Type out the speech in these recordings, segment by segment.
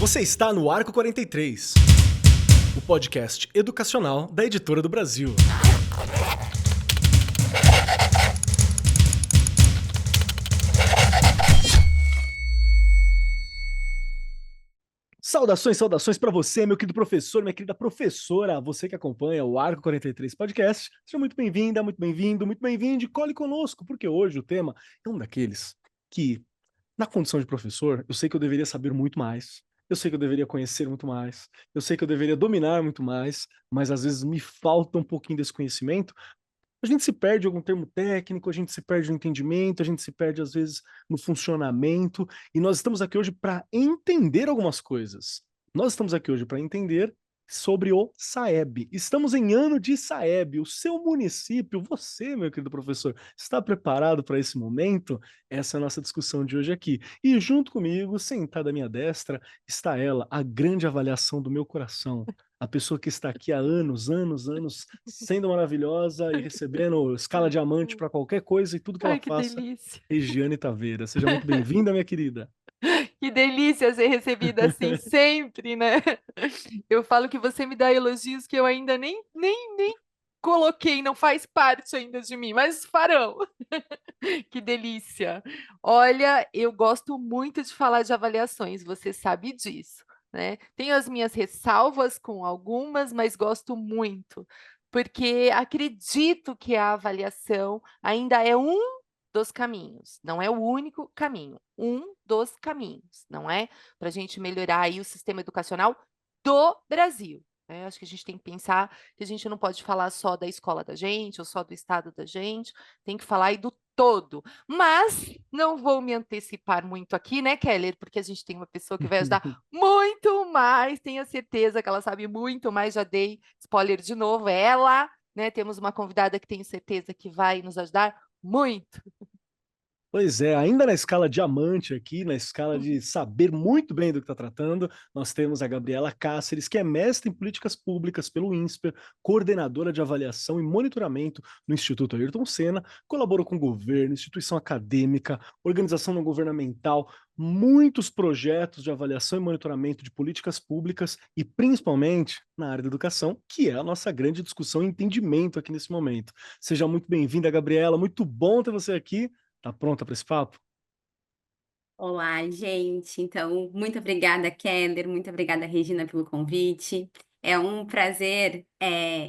Você está no Arco 43, o podcast educacional da Editora do Brasil. Saudações para você, meu querido professor, minha querida professora, você que acompanha o Arco 43 Podcast. Seja muito bem-vinda, muito bem-vindo, muito bem-vindo e cole conosco, porque hoje o tema é um daqueles que, na condição de professor, eu sei que eu deveria saber muito mais, eu sei que eu deveria conhecer muito mais, eu sei que eu deveria dominar muito mais, mas às vezes me falta um pouquinho desse conhecimento. A gente se perde em algum termo técnico, a gente se perde no entendimento, a gente se perde às vezes no funcionamento, e nós estamos aqui hoje para entender algumas coisas. Nós estamos aqui hoje para entender sobre o SAEB. Estamos em ano de SAEB, o seu município, você, meu querido professor, está preparado para esse momento? Essa é a nossa discussão de hoje aqui. E junto comigo, sentada à minha destra, está ela, a grande avaliação do meu coração, a pessoa que está aqui há anos, sendo maravilhosa e recebendo escala diamante para qualquer coisa e tudo que ela Ai, que faça, delícia. Regiane Taveira. Seja muito bem-vinda, minha querida. Que delícia ser recebida assim sempre, né. Eu falo que você me dá elogios que eu ainda nem coloquei, não faz parte ainda de mim, mas farão. Que delícia. Olha, eu gosto muito de falar de avaliações, você sabe disso, né. Tenho as minhas ressalvas com algumas, mas gosto muito, porque acredito que a avaliação ainda é um dos caminhos, não é o único caminho, um dos caminhos, não é, para a gente melhorar aí o sistema educacional do Brasil, né. Acho que a gente tem que pensar que a gente não pode falar só da escola da gente ou só do estado da gente, tem que falar aí do todo. Mas não vou me antecipar muito aqui, né, Keller, porque a gente tem uma pessoa que vai ajudar muito mais, tenho certeza que ela sabe muito mais, já dei spoiler de novo, é ela, né, temos uma convidada que tenho certeza que vai nos ajudar muito. Pois é, ainda na escala diamante aqui, na escala de saber muito bem do que está tratando, nós temos a Gabriela Cáceres, que é mestre em políticas públicas pelo INSPER, coordenadora de avaliação e monitoramento no Instituto Ayrton Senna, colaborou com o governo, instituição acadêmica, organização não governamental, muitos projetos de avaliação e monitoramento de políticas públicas e principalmente na área da educação, que é a nossa grande discussão e entendimento aqui nesse momento. Seja muito bem-vinda, Gabriela, muito bom ter você aqui. Tá pronta para esse papo? Olá, gente. Então, muito obrigada, Keller, muito obrigada, Regina, pelo convite. É um prazer,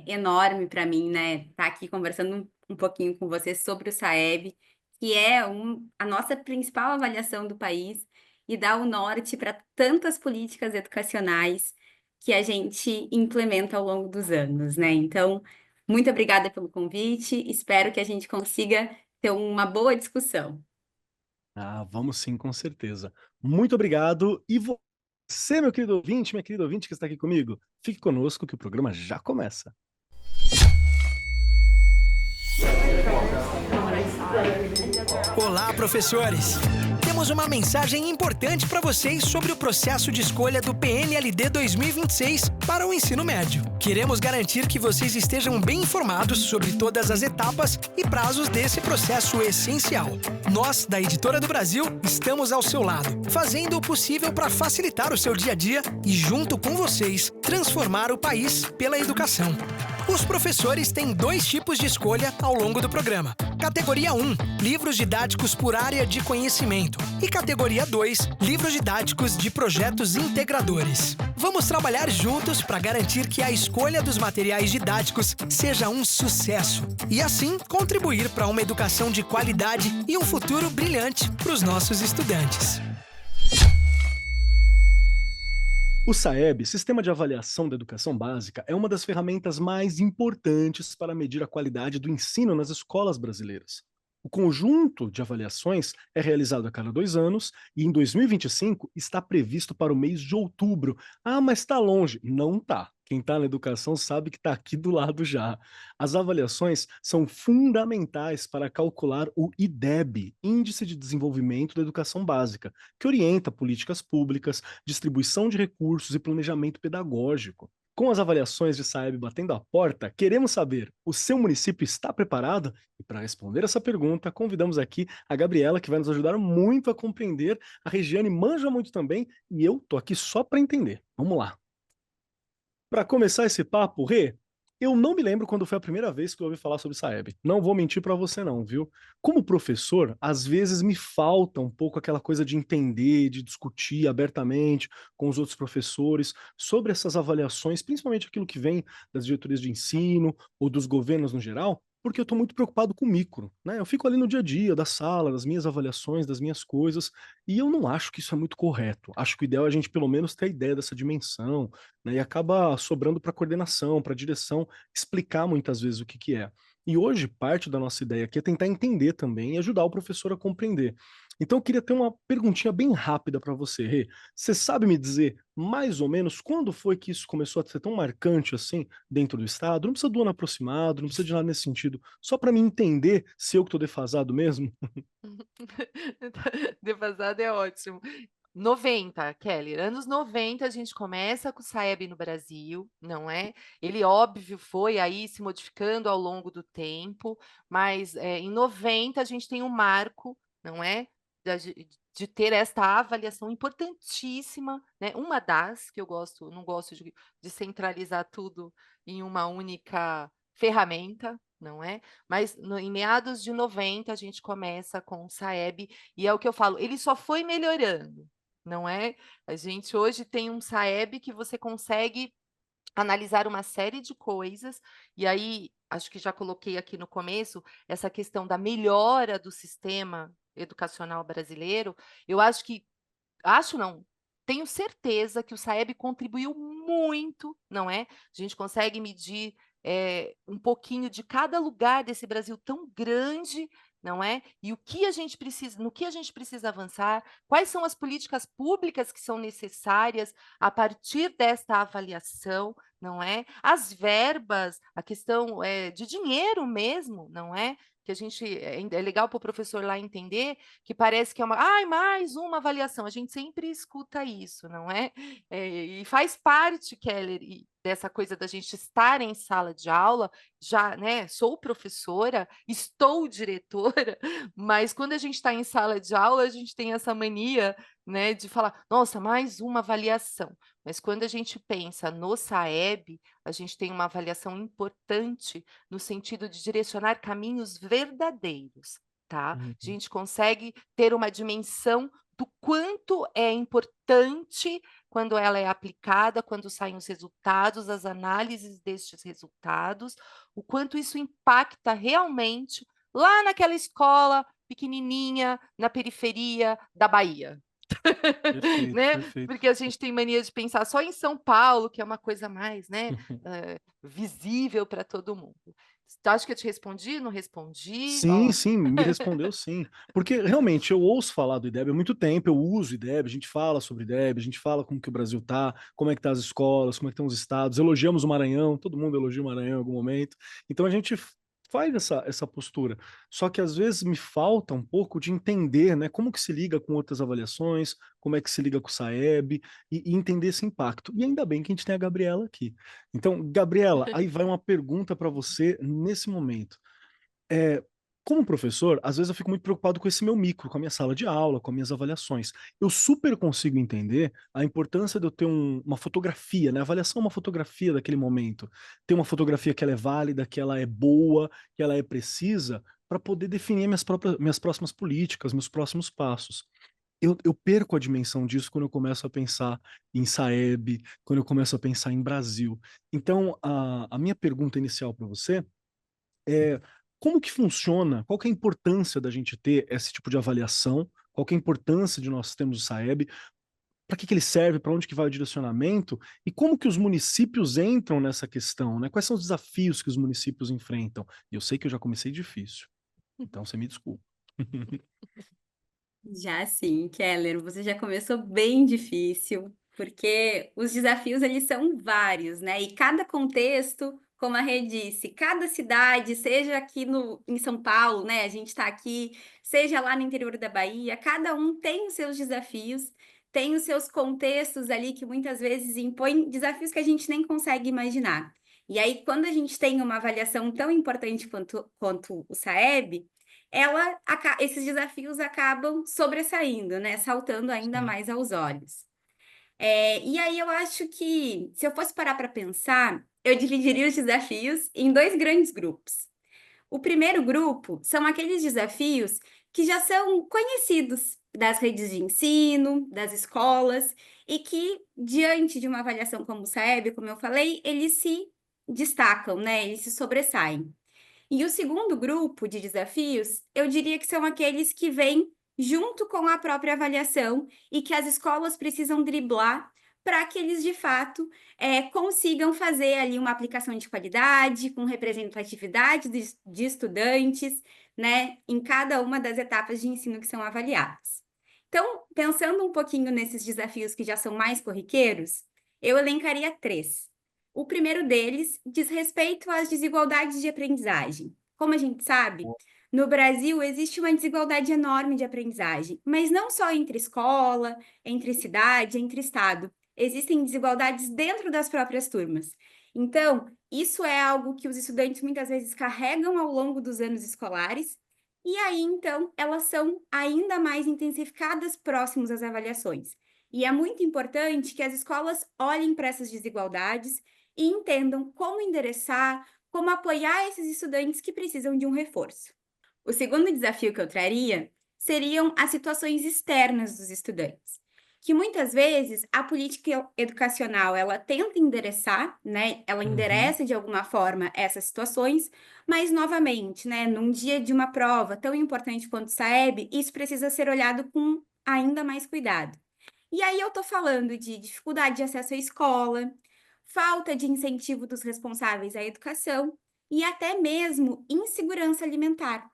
enorme para mim, né, estar aqui conversando um pouquinho com você sobre o SAEB, que é a nossa principal avaliação do país e dá o norte para tantas políticas educacionais que a gente implementa ao longo dos anos, né. Então, muito obrigada pelo convite, espero que a gente consiga ter uma boa discussão. Ah, vamos sim, com certeza. Muito obrigado. E você, meu querido ouvinte, minha querida ouvinte que está aqui comigo, fique conosco que o programa já começa. Olá, professores! Temos uma mensagem importante para vocês sobre o processo de escolha do PNLD 2026 para o ensino médio. Queremos garantir que vocês estejam bem informados sobre todas as etapas e prazos desse processo essencial. Nós, da Editora do Brasil, estamos ao seu lado, fazendo o possível para facilitar o seu dia a dia e, junto com vocês, transformar o país pela educação. Os professores têm 2 tipos de escolha ao longo do programa. Categoria 1, livros didáticos por área de conhecimento. E categoria 2, livros didáticos de projetos integradores. Vamos trabalhar juntos para garantir que a escolha dos materiais didáticos seja um sucesso. E assim, contribuir para uma educação de qualidade e um futuro brilhante para os nossos estudantes. O SAEB, Sistema de Avaliação da Educação Básica, é uma das ferramentas mais importantes para medir a qualidade do ensino nas escolas brasileiras. O conjunto de avaliações é realizado a cada 2 anos e em 2025 está previsto para o mês de outubro. Ah, mas está longe. Não está. Quem está na educação sabe que está aqui do lado já. As avaliações são fundamentais para calcular o IDEB, Índice de Desenvolvimento da Educação Básica, que orienta políticas públicas, distribuição de recursos e planejamento pedagógico. Com as avaliações de Saeb batendo a porta, queremos saber, o seu município está preparado? E para responder essa pergunta, convidamos aqui a Gabriela, que vai nos ajudar muito a compreender. A Regiane manja muito também, e eu tô aqui só para entender. Vamos lá. Para começar esse papo, Rê, eu não me lembro quando foi a primeira vez que eu ouvi falar sobre Saeb. Não vou mentir para você não, viu? Como professor, às vezes me falta um pouco aquela coisa de entender, de discutir abertamente com os outros professores sobre essas avaliações, principalmente aquilo que vem das diretorias de ensino ou dos governos no geral, porque eu estou muito preocupado com o micro, né? Eu fico ali no dia a dia da sala, das minhas avaliações, das minhas coisas, e eu não acho que isso é muito correto. Acho que o ideal é a gente pelo menos ter a ideia dessa dimensão, né, e acaba sobrando para coordenação, para direção, explicar muitas vezes o que que é. E hoje, parte da nossa ideia aqui é tentar entender também e ajudar o professor a compreender. Então, eu queria ter uma perguntinha bem rápida para você, Rê. Você sabe me dizer, mais ou menos, quando foi que isso começou a ser tão marcante assim dentro do Estado? Não precisa do ano aproximado, não precisa de nada nesse sentido, só para me entender se eu que estou defasado mesmo. Defasado é ótimo. 90, Kelly, anos 90 a gente começa com o Saeb no Brasil, não é? Ele, óbvio, foi aí se modificando ao longo do tempo, mas em 90 a gente tem um marco, não é? De ter esta avaliação importantíssima, né? Uma das que eu gosto, não gosto de centralizar tudo em uma única ferramenta, não é? Mas em meados de 90 a gente começa com o Saeb, e é o que eu falo, ele só foi melhorando, não é? A gente hoje tem um Saeb que você consegue analisar uma série de coisas, e aí acho que já coloquei aqui no começo essa questão da melhora do sistema educacional brasileiro. Eu acho não, tenho certeza que o Saeb contribuiu muito, não é? A gente consegue medir um pouquinho de cada lugar desse Brasil tão grande, não é? E o que a gente precisa, no que a gente precisa avançar, quais são as políticas públicas que são necessárias a partir desta avaliação, não é? As verbas, a questão de dinheiro mesmo, não é? Que a gente é legal para o professor lá entender que parece que é mais uma avaliação. A gente sempre escuta isso, não é? E faz parte, Keller, dessa coisa da gente estar em sala de aula, já, né? Sou professora, estou diretora, mas quando a gente está em sala de aula, a gente tem essa mania, né, de falar, nossa, mais uma avaliação. Mas quando a gente pensa no Saeb, a gente tem uma avaliação importante no sentido de direcionar caminhos verdadeiros, tá? A Uhum. gente consegue ter uma dimensão do quanto é importante quando ela é aplicada, quando saem os resultados, as análises destes resultados, o quanto isso impacta realmente lá naquela escola pequenininha na periferia da Bahia. Perfeito, Né? perfeito. Porque a gente tem mania de pensar só em São Paulo, que é uma coisa mais, né, visível para todo mundo. Tu acha que eu te respondi? Não respondi? Sim, Ó. sim, me respondeu sim. Porque realmente eu ouço falar do IDEB há muito tempo, eu uso IDEB, a gente fala sobre IDEB, a gente fala como que o Brasil tá, como é que tá as escolas, como é que estão os estados, elogiamos o Maranhão, todo mundo elogia o Maranhão em algum momento. Então a gente faz essa postura. Só que às vezes me falta um pouco de entender, né, como que se liga com outras avaliações, como é que se liga com o Saeb e entender esse impacto. E ainda bem que a gente tem a Gabriela aqui. Então, Gabriela, aí vai uma pergunta para você nesse momento. É, como professor, às vezes eu fico muito preocupado com esse meu micro, com a minha sala de aula, com as minhas avaliações. Eu super consigo entender a importância de eu ter uma fotografia, né? A avaliação é uma fotografia daquele momento. Ter uma fotografia que ela é válida, que ela é boa, que ela é precisa, para poder definir minhas próximas políticas, meus próximos passos. Eu perco a dimensão disso quando eu começo a pensar em Saeb, quando eu começo a pensar em Brasil. Então, a minha pergunta inicial para você é como que funciona, qual que é a importância da gente ter esse tipo de avaliação, qual que é a importância de nós termos o Saeb, para que ele serve, para onde que vai o direcionamento, e como que os municípios entram nessa questão, né? Quais são os desafios que os municípios enfrentam? E eu sei que eu já comecei difícil, então você me desculpa. Já sim, Keller, você já começou bem difícil, porque os desafios eles são vários, né? E cada contexto, como a Rê disse, cada cidade, seja aqui em São Paulo, né? A gente está aqui, seja lá no interior da Bahia, cada um tem os seus desafios, tem os seus contextos ali que muitas vezes impõem desafios que a gente nem consegue imaginar. E aí, quando a gente tem uma avaliação tão importante quanto o SAEB, esses desafios acabam sobressaindo, né? Saltando ainda mais aos olhos. E aí eu acho que, se eu fosse parar para pensar, eu dividiria os desafios em 2 grandes grupos. O primeiro grupo são aqueles desafios que já são conhecidos das redes de ensino, das escolas, e que, diante de uma avaliação como o SAEB, como eu falei, eles se destacam, né? Eles se sobressaem. E o segundo grupo de desafios, eu diria que são aqueles que vêm junto com a própria avaliação e que as escolas precisam driblar para que eles, de fato, consigam fazer ali uma aplicação de qualidade, com representatividade de estudantes, né, em cada uma das etapas de ensino que são avaliadas. Então, pensando um pouquinho nesses desafios que já são mais corriqueiros, eu elencaria 3. O primeiro deles diz respeito às desigualdades de aprendizagem. Como a gente sabe, no Brasil existe uma desigualdade enorme de aprendizagem, mas não só entre escola, entre cidade, entre estado. Existem desigualdades dentro das próprias turmas. Então, isso é algo que os estudantes muitas vezes carregam ao longo dos anos escolares, e aí, então, elas são ainda mais intensificadas próximos às avaliações. E é muito importante que as escolas olhem para essas desigualdades e entendam como endereçar, como apoiar esses estudantes que precisam de um reforço. O segundo desafio que eu traria seriam as situações externas dos estudantes, que muitas vezes a política educacional ela tenta endereçar, né? Ela endereça de alguma forma essas situações, mas novamente, né, num dia de uma prova tão importante quanto o SAEB, isso precisa ser olhado com ainda mais cuidado. E aí eu estou falando de dificuldade de acesso à escola, falta de incentivo dos responsáveis à educação e até mesmo insegurança alimentar.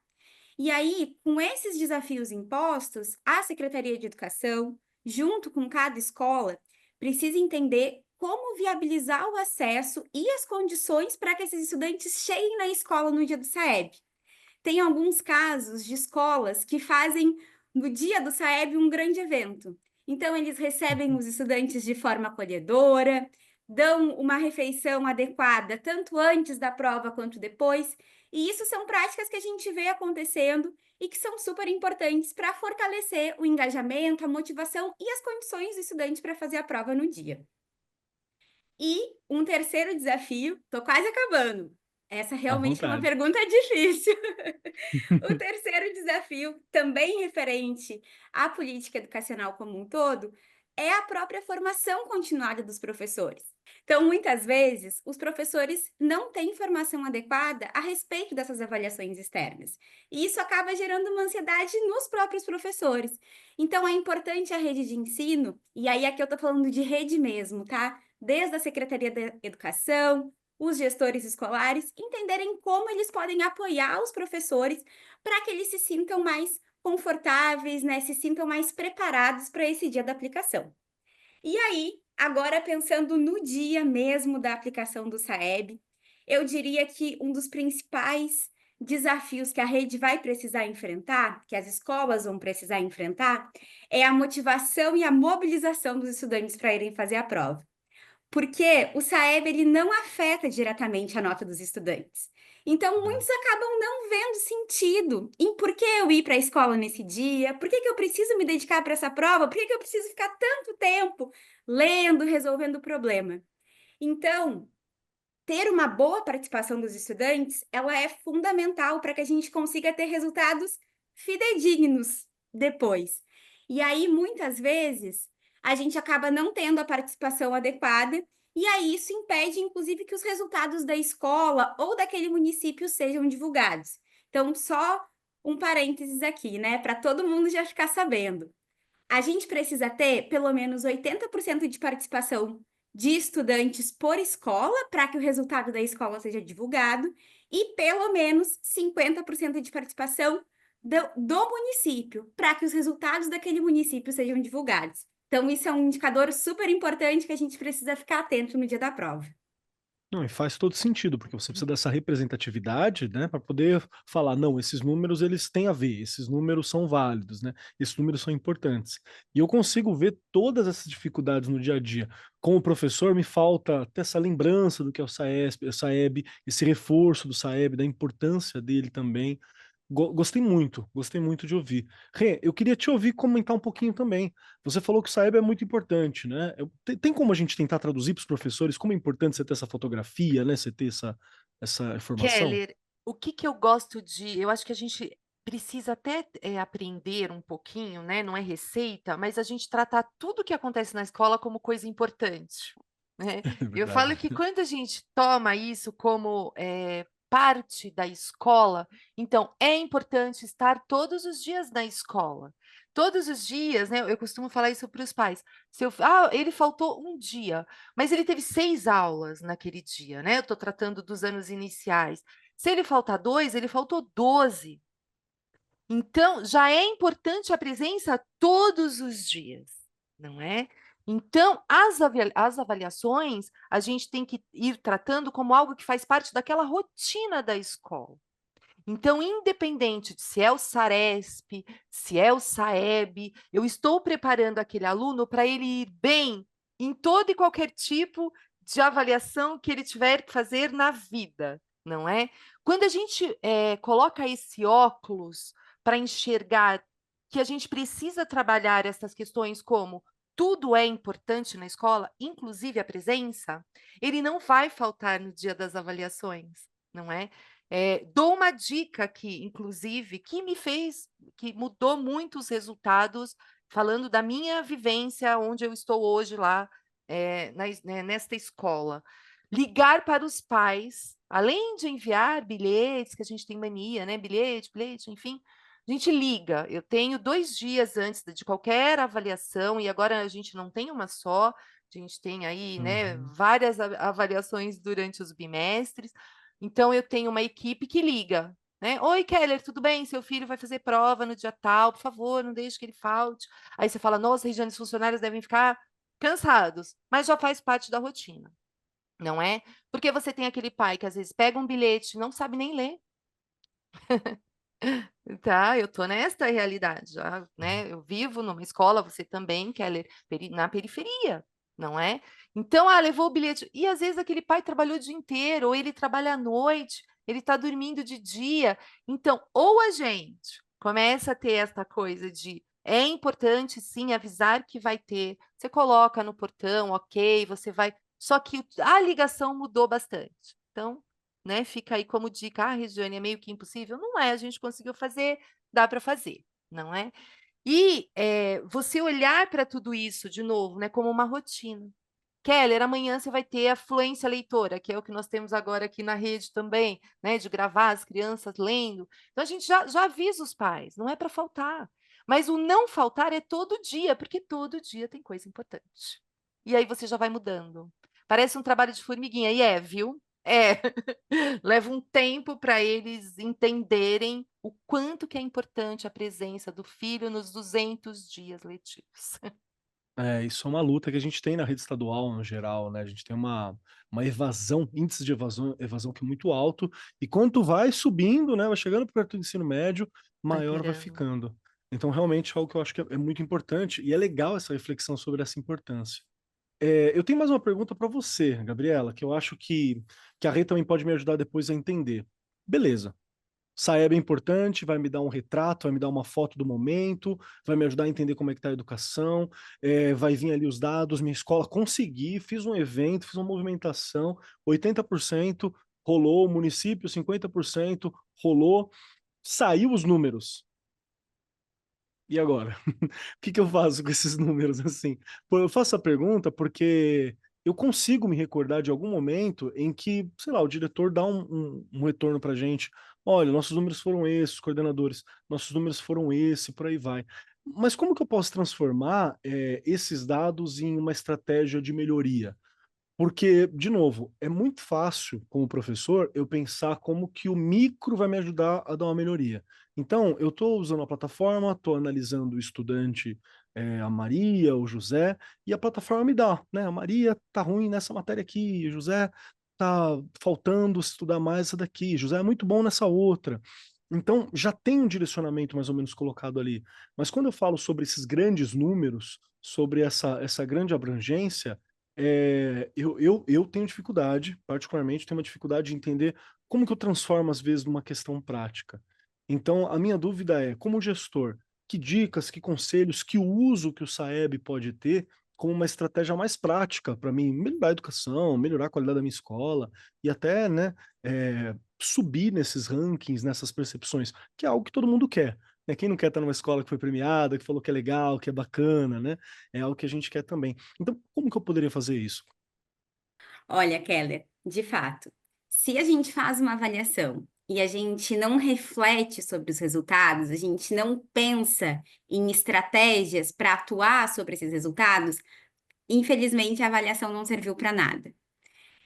E aí, com esses desafios impostos, a Secretaria de Educação, junto com cada escola, precisa entender como viabilizar o acesso e as condições para que esses estudantes cheguem na escola no dia do SAEB. Tem alguns casos de escolas que fazem, no dia do SAEB, um grande evento. Então, eles recebem os estudantes de forma acolhedora, dão uma refeição adequada, tanto antes da prova quanto depois, e isso são práticas que a gente vê acontecendo e que são super importantes para fortalecer o engajamento, a motivação e as condições do estudante para fazer a prova no dia. E um terceiro desafio, estou quase acabando. Essa realmente é uma pergunta difícil. O terceiro desafio, também referente à política educacional como um todo, é a própria formação continuada dos professores. Então, muitas vezes, os professores não têm formação adequada a respeito dessas avaliações externas. E isso acaba gerando uma ansiedade nos próprios professores. Então, é importante a rede de ensino, e aí aqui eu estou falando de rede mesmo, tá? Desde a Secretaria da Educação, os gestores escolares, entenderem como eles podem apoiar os professores para que eles se sintam mais confortáveis, né? Se sintam mais preparados para esse dia da aplicação. E aí, agora pensando no dia mesmo da aplicação do SAEB, eu diria que um dos principais desafios que a rede vai precisar enfrentar, que as escolas vão precisar enfrentar, é a motivação e a mobilização dos estudantes para irem fazer a prova. Porque o SAEB ele não afeta diretamente a nota dos estudantes. Então, muitos acabam não vendo sentido em por que eu ir para a escola nesse dia, por que eu preciso me dedicar para essa prova, por que eu preciso ficar tanto tempo lendo, resolvendo o problema. Então, ter uma boa participação dos estudantes, ela é fundamental para que a gente consiga ter resultados fidedignos depois. E aí, muitas vezes, a gente acaba não tendo a participação adequada, e aí isso impede, inclusive, que os resultados da escola ou daquele município sejam divulgados. Então, só um parênteses aqui, né, para todo mundo já ficar sabendo. A gente precisa ter pelo menos 80% de participação de estudantes por escola, para que o resultado da escola seja divulgado, e pelo menos 50% de participação do município, para que os resultados daquele município sejam divulgados. Então, isso é um indicador super importante que a gente precisa ficar atento no dia da prova. Não, e faz todo sentido, porque você precisa dessa representatividade, né, para poder falar, não, esses números eles têm a ver, esses números são válidos, né, esses números são importantes. E eu consigo ver todas essas dificuldades no dia a dia. Como professor, me falta ter essa lembrança do que é o SAESP, o SAEB, esse reforço do SAEB, da importância dele também. Gostei muito de ouvir. Rê, eu queria te ouvir comentar um pouquinho também. Você falou que o Saeb é muito importante, né? Tem como a gente tentar traduzir para os professores como é importante você ter essa fotografia, né? Você ter essa informação? Keller, o que que eu gosto eu acho que a gente precisa até, aprender um pouquinho, né, não é receita, mas a gente tratar tudo que acontece na escola como coisa importante, né. É Eu verdade. falo que quando a gente toma isso como, parte da escola, então é importante estar todos os dias na escola. Todos os dias, né, eu costumo falar isso para os pais, se eu ele faltou um dia, mas ele teve 6 aulas naquele dia, né, eu estou tratando dos anos iniciais. Se ele faltar 2, ele faltou 12. Então, já é importante a presença todos os dias, não é? Então, as avaliações, a gente tem que ir tratando como algo que faz parte daquela rotina da escola. Então, independente de se é o SARESP, se é o SAEB, eu estou preparando aquele aluno para ele ir bem em todo e qualquer tipo de avaliação que ele tiver que fazer na vida, não é? Quando a gente coloca esse óculos para enxergar que a gente precisa trabalhar essas questões como tudo é importante na escola, inclusive a presença, ele não vai faltar no dia das avaliações, não é? Dou uma dica aqui, inclusive, que mudou muito os resultados, falando da minha vivência, onde eu estou hoje lá, nesta escola. Ligar para os pais, além de enviar bilhetes, que a gente tem mania, né? Bilhete, enfim, a gente liga. Eu tenho 2 dias antes de qualquer avaliação, e agora a gente não tem uma só, a gente tem aí, né, Uhum. várias avaliações durante os bimestres. Então eu tenho uma equipe que liga, né? Oi, Keller, tudo bem? Seu filho vai fazer prova no dia tal, por favor, não deixe que ele falte. Aí você fala, nossa, Regiane, os funcionários devem ficar cansados, mas já faz parte da rotina, não é? Porque você tem aquele pai que às vezes pega um bilhete e não sabe nem ler. Tá, eu tô nesta realidade já, né? Eu vivo numa escola, você também, Keller, na periferia, não é? Então, levou o bilhete. E às vezes aquele pai trabalhou o dia inteiro, ou ele trabalha à noite, ele está dormindo de dia. Então, ou a gente começa a ter esta coisa de é importante sim avisar que vai ter. Você coloca no portão, ok, você vai. Só que a ligação mudou bastante. Então, né, fica aí como dica: "Ah, Regiane, é meio que impossível". Não é, a gente conseguiu fazer, dá para fazer, não é? E, você olhar para tudo isso de novo, né, como uma rotina. Keller, amanhã você vai ter a fluência leitora, que é o que nós temos agora aqui na rede também, né, de gravar as crianças lendo. Então a gente já avisa os pais, não é para faltar. Mas o não faltar é todo dia, porque todo dia tem coisa importante. E aí você já vai mudando. Parece um trabalho de formiguinha, e viu? É. Leva um tempo para eles entenderem o quanto que é importante a presença do filho nos 200 dias letivos. É, isso é uma luta que a gente tem na rede estadual no geral, né? A gente tem uma evasão, índice de evasão que é muito alto, e quanto vai subindo, né? Vai chegando perto do ensino médio, Vai maior vai piorando. ficando. Então, realmente, é algo que eu acho que é muito importante, e é legal essa reflexão sobre essa importância. Eu tenho mais uma pergunta para você, Gabriela, que eu acho que a Rê também pode me ajudar depois a entender. Beleza. Saeb é importante, vai me dar um retrato, vai me dar uma foto do momento, vai me ajudar a entender como é que está a educação, vai vir ali os dados, minha escola consegui, fiz um evento, fiz uma movimentação, 80% rolou, município 50% rolou, saiu os números. E agora? O que que eu faço com esses números assim? Pô, eu faço a pergunta porque eu consigo me recordar de algum momento em que, sei lá, o diretor dá um retorno pra gente. Olha, nossos números foram esses, coordenadores, nossos números foram esse, por aí vai. Mas como que eu posso transformar esses dados em uma estratégia de melhoria? Porque, de novo, é muito fácil, como professor, eu pensar como que o micro vai me ajudar a dar uma melhoria. Então, eu estou usando a plataforma, estou analisando o estudante, a Maria, o José, e a plataforma me dá, né? A Maria tá ruim nessa matéria aqui, o José tá faltando estudar mais essa daqui, José é muito bom nessa outra. Então, já tem um direcionamento mais ou menos colocado ali. Mas quando eu falo sobre esses grandes números, sobre essa grande abrangência, eu tenho dificuldade, particularmente, tenho uma dificuldade de entender como que eu transformo, às vezes, numa questão prática. Então, a minha dúvida é, como gestor, que dicas, que conselhos, que uso que o Saeb pode ter como uma estratégia mais prática para mim melhorar a educação, melhorar a qualidade da minha escola e até, né, subir nesses rankings, nessas percepções, que é algo que todo mundo quer. Né? Quem não quer estar numa escola que foi premiada, que falou que é legal, que é bacana, né? É algo que a gente quer também. Então, como que eu poderia fazer isso? Olha, Keller, de fato, se a gente faz uma avaliação e a gente não reflete sobre os resultados, a gente não pensa em estratégias para atuar sobre esses resultados, infelizmente a avaliação não serviu para nada.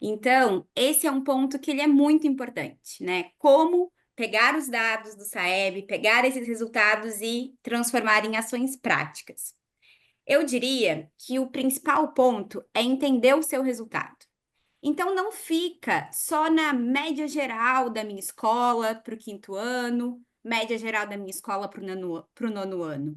Então, esse é um ponto que ele é muito importante, né? Como pegar os dados do Saeb, pegar esses resultados e transformar em ações práticas. Eu diria que o principal ponto é entender o seu resultado. Então, não fica só na média geral da minha escola para o 5º ano, média geral da minha escola para o 9º ano.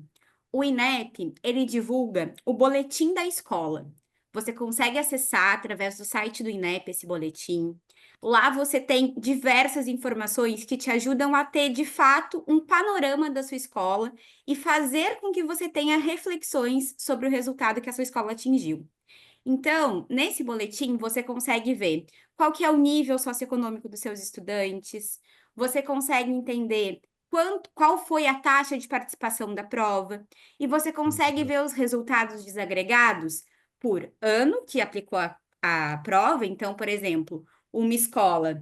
O INEP, ele divulga o boletim da escola. Você consegue acessar através do site do INEP esse boletim. Lá você tem diversas informações que te ajudam a ter, de fato, um panorama da sua escola e fazer com que você tenha reflexões sobre o resultado que a sua escola atingiu. Então, nesse boletim, você consegue ver qual que é o nível socioeconômico dos seus estudantes, você consegue entender qual foi a taxa de participação da prova, e você consegue ver os resultados desagregados por ano que aplicou a prova. Então, por exemplo, uma escola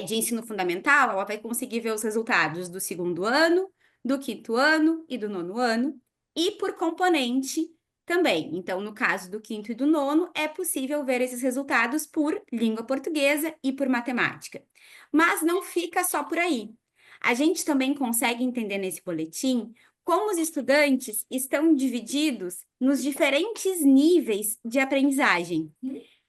de ensino fundamental, ela vai conseguir ver os resultados do 2º ano, do 5º ano e do 9º ano, e por componente também. Então, no caso do 5º e do 9º, é possível ver esses resultados por língua portuguesa e por matemática. Mas não fica só por aí. A gente também consegue entender nesse boletim como os estudantes estão divididos nos diferentes níveis de aprendizagem.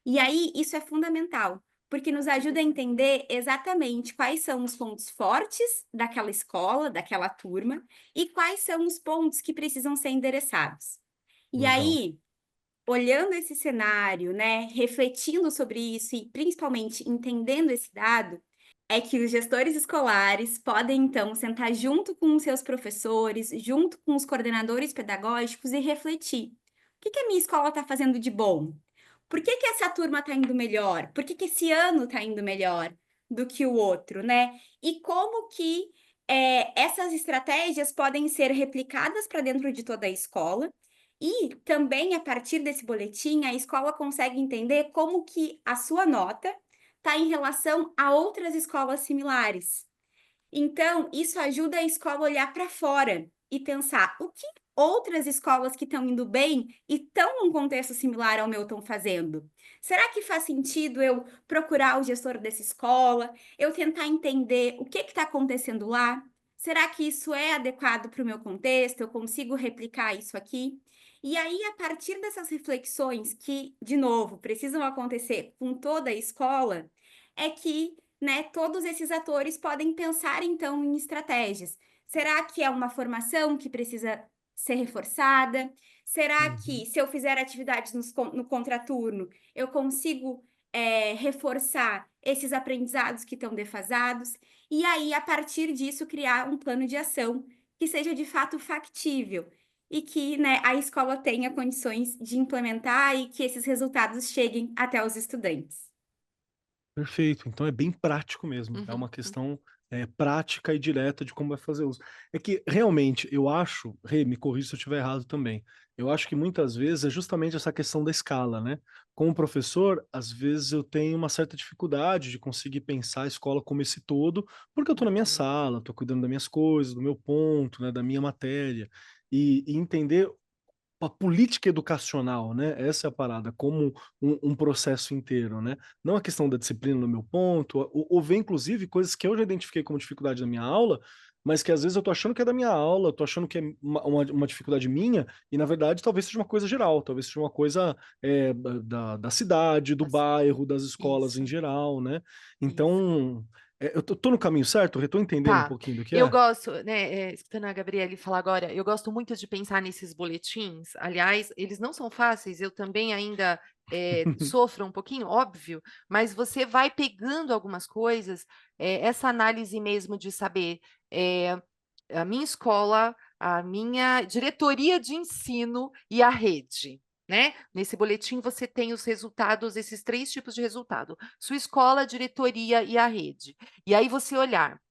E aí, isso é fundamental, porque nos ajuda a entender exatamente quais são os pontos fortes daquela escola, daquela turma, e quais são os pontos que precisam ser endereçados. E Legal. aí, olhando esse cenário, né, refletindo sobre isso e principalmente entendendo esse dado, é que os gestores escolares podem, então, sentar junto com os seus professores, junto com os coordenadores pedagógicos e refletir. O que a minha escola está fazendo de bom? Por que essa turma está indo melhor? Por que esse ano está indo melhor do que o outro, né? E como que essas estratégias podem ser replicadas para dentro de toda a escola. E também, a partir desse boletim, a escola consegue entender como que a sua nota está em relação a outras escolas similares. Então, isso ajuda a escola a olhar para fora e pensar o que outras escolas que estão indo bem e estão num contexto similar ao meu estão fazendo. Será que faz sentido eu procurar o gestor dessa escola, eu tentar entender o que está acontecendo lá? Será que isso é adequado para o meu contexto? Eu consigo replicar isso aqui? E aí, a partir dessas reflexões que, de novo, precisam acontecer com toda a escola, é que, né, todos esses atores podem pensar, então, em estratégias. Será que é uma formação que precisa ser reforçada? Será que, se eu fizer atividades no contraturno, eu consigo reforçar esses aprendizados que estão defasados? E aí, a partir disso, criar um plano de ação que seja, de fato, factível e que, né, a escola tenha condições de implementar e que esses resultados cheguem até os estudantes. Perfeito, então é bem prático mesmo, é Uhum. uma questão prática e direta de como vai fazer uso. É que realmente eu acho, Rê, me corrija se eu estiver errado também, eu acho que muitas vezes é justamente essa questão da escala, né? Como professor, às vezes eu tenho uma certa dificuldade de conseguir pensar a escola como esse todo, porque eu estou na minha sala, estou cuidando das minhas coisas, do meu ponto, né, da minha matéria, e entender a política educacional, né? Essa é a parada, como um processo inteiro, né? Não a questão da disciplina no meu ponto, ou ver, inclusive, coisas que eu já identifiquei como dificuldade na minha aula, mas que às vezes eu tô achando que é da minha aula, eu tô achando que é uma dificuldade minha, e na verdade talvez seja uma coisa geral, talvez seja uma coisa da cidade, do bairro, das escolas em Isso, geral, né? isso. Então, eu tô no caminho certo? Eu tô entendendo um Tá. pouquinho do que Eu é? gosto, né, escutando a Gabriele falar agora, eu gosto muito de pensar nesses boletins. Aliás, eles não são fáceis, eu também ainda sofro um pouquinho, óbvio, mas você vai pegando algumas coisas, essa análise mesmo de saber a minha escola, a minha diretoria de ensino e a rede. Né? Nesse boletim você tem os resultados, esses 3 tipos de resultado: sua escola, a diretoria e a rede. E aí você olhar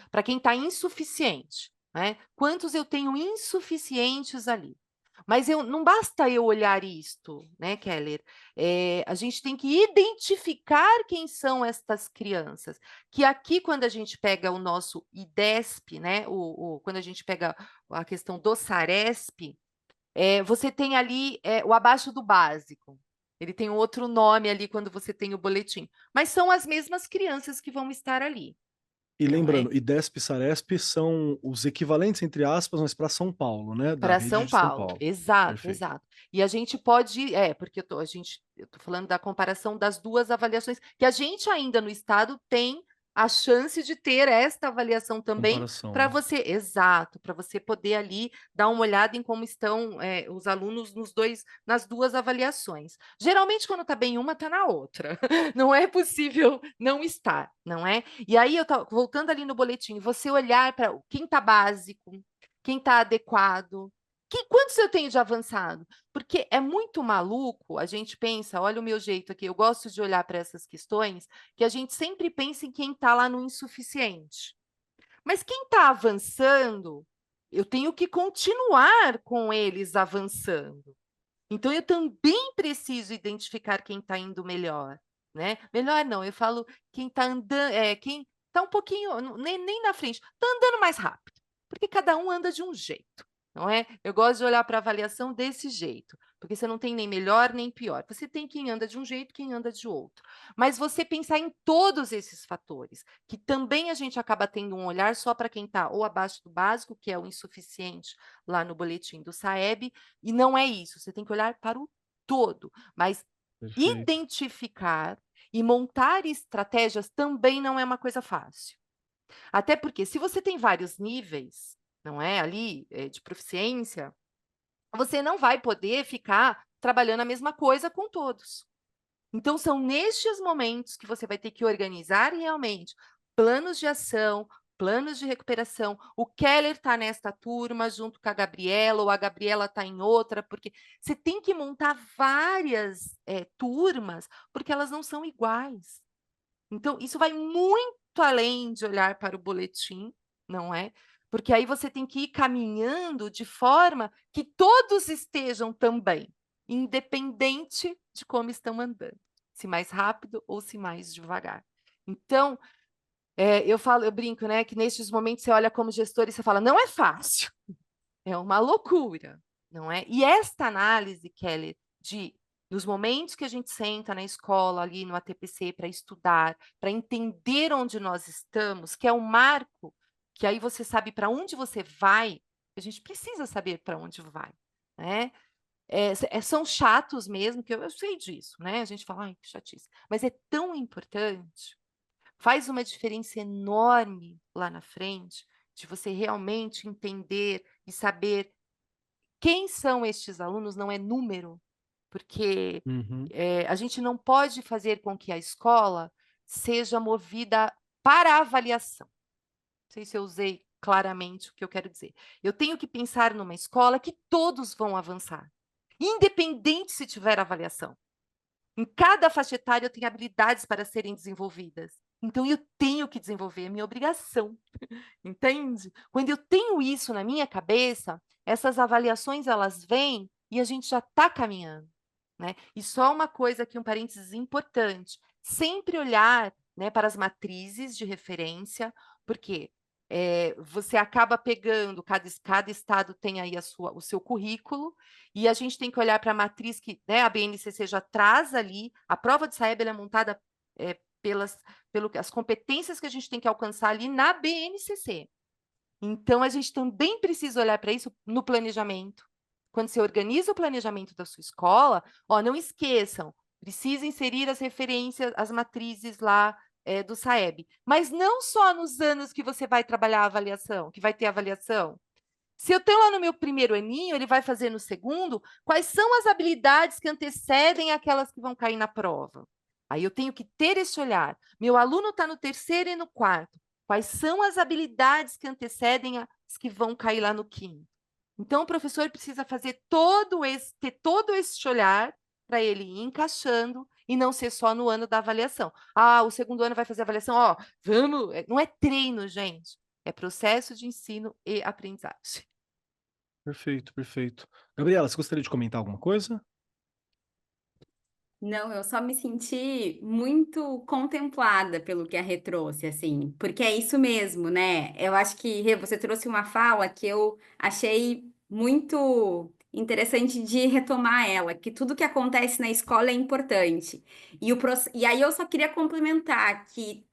para quem está insuficiente, né? Quantos eu tenho insuficientes ali? Mas não basta eu olhar isto, né, Keller? A gente tem que identificar quem são estas crianças. Que aqui, quando a gente pega o nosso IDESP, né, quando a gente pega a questão do SARESP, você tem ali o abaixo do básico. Ele tem outro nome ali quando você tem o boletim. Mas são as mesmas crianças que vão estar ali. E Não é? lembrando, IDESP e SARESP são os equivalentes, entre aspas, mas para São Paulo, né? Da Para rede São de São Paulo, Paulo. exato, Perfeito. exato. E a gente pode, porque eu tô falando da comparação das 2 avaliações, que a gente ainda no estado tem a chance de ter esta avaliação também Comparação, para né? você, exato, para você poder ali dar uma olhada em como estão os alunos nas 2 avaliações. Geralmente, quando está bem uma, está na outra. Não é possível não estar, não é? E aí, voltando ali no boletim, você olhar para quem está básico, quem está adequado, quantos eu tenho de avançado? Porque é muito maluco, a gente pensa, olha o meu jeito aqui, eu gosto de olhar para essas questões, que a gente sempre pensa em quem está lá no insuficiente. Mas quem está avançando, eu tenho que continuar com eles avançando. Então, eu também preciso identificar quem está indo melhor, né? Melhor não, eu falo quem está andando, quem está um pouquinho, nem na frente, está andando mais rápido, porque cada um anda de um jeito, não é? Eu gosto de olhar para a avaliação desse jeito, porque você não tem nem melhor nem pior. Você tem quem anda de um jeito, quem anda de outro. Mas você pensar em todos esses fatores, que também a gente acaba tendo um olhar só para quem está ou abaixo do básico, que é o insuficiente lá no boletim do SAEB, e não é isso, você tem que olhar para o todo, mas Perfeito. identificar e montar estratégias também não é uma coisa fácil. Até porque se você tem vários níveis, não é, ali, de proficiência, você não vai poder ficar trabalhando a mesma coisa com todos. Então, são nestes momentos que você vai ter que organizar realmente planos de ação, planos de recuperação. O Keller está nesta turma junto com a Gabriela, ou a Gabriela está em outra, porque você tem que montar várias turmas, porque elas não são iguais. Então, isso vai muito além de olhar para o boletim, não é? Porque aí você tem que ir caminhando de forma que todos estejam também, independente de como estão andando, se mais rápido ou se mais devagar. Então, eu brinco, né, que nestes momentos você olha como gestor e você fala, não é fácil, é uma loucura, não é? E esta análise, Kelly, nos momentos que a gente senta na escola, ali no ATPC, para estudar, para entender onde nós estamos, que é um marco, que aí você sabe para onde você vai, a gente precisa saber para onde vai, né? São chatos mesmo, que eu sei disso, né? A gente fala, ai, que chatice. Mas é tão importante, faz uma diferença enorme lá na frente, de você realmente entender e saber quem são estes alunos, não é número, porque Uhum. a gente não pode fazer com que a escola seja movida para a avaliação. Não sei se eu usei claramente o que eu quero dizer. Eu tenho que pensar numa escola que todos vão avançar, independente se tiver avaliação. Em cada faixa etária eu tenho habilidades para serem desenvolvidas. Então eu tenho que desenvolver, é minha obrigação. Entende? Quando eu tenho isso na minha cabeça, essas avaliações elas vêm e a gente já está caminhando, né? E só uma coisa aqui, um parênteses importante, sempre olhar, né, para as matrizes de referência, porque você acaba pegando, cada estado tem aí o seu currículo, e a gente tem que olhar para a matriz que, né, a BNCC já traz ali, a prova de SAEB ela é montada pelas competências que a gente tem que alcançar ali na BNCC. Então, a gente também precisa olhar para isso no planejamento. Quando você organiza o planejamento da sua escola, ó, não esqueçam, precisa inserir as referências, as matrizes lá do SAEB. Mas não só nos anos que você vai trabalhar a avaliação, que vai ter avaliação. Se eu tenho lá no meu primeiro aninho, ele vai fazer no segundo, quais são as habilidades que antecedem aquelas que vão cair na prova? Aí eu tenho que ter esse olhar. Meu aluno está no terceiro e no quarto. Quais são as habilidades que antecedem as que vão cair lá no quinto? Então, o professor precisa fazer ter todo esse olhar para ele ir encaixando e não ser só no ano da avaliação. Ah, o segundo ano vai fazer avaliação, ó, vamos, não é treino, gente, é processo de ensino e aprendizagem. Perfeito, perfeito. Gabriela, você gostaria de comentar alguma coisa? Não, eu só me senti muito contemplada pelo que a Rê trouxe, assim, porque é isso mesmo, né? Eu acho que, Rê, você trouxe uma fala que eu achei muito interessante de retomar ela, que tudo que acontece na escola é importante. E aí eu só queria complementar que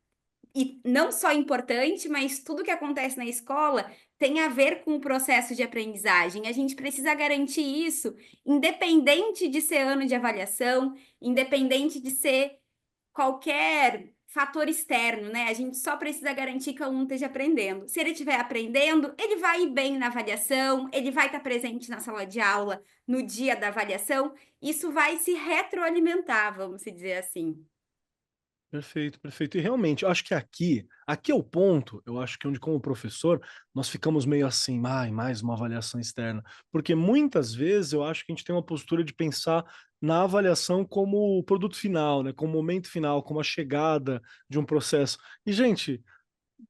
e não só importante, mas tudo que acontece na escola tem a ver com o processo de aprendizagem. A gente precisa garantir isso, independente de ser ano de avaliação, independente de ser qualquer fator externo, né? A gente só precisa garantir que o aluno esteja aprendendo. Se ele estiver aprendendo, ele vai ir bem na avaliação, ele vai estar presente na sala de aula no dia da avaliação. Isso vai se retroalimentar, vamos dizer assim. Perfeito, perfeito. E realmente, eu acho que aqui é o ponto, eu acho que onde como professor, nós ficamos meio assim, ai, mais uma avaliação externa, porque muitas vezes eu acho que a gente tem uma postura de pensar na avaliação como o produto final, né, como o momento final, como a chegada de um processo. E, gente,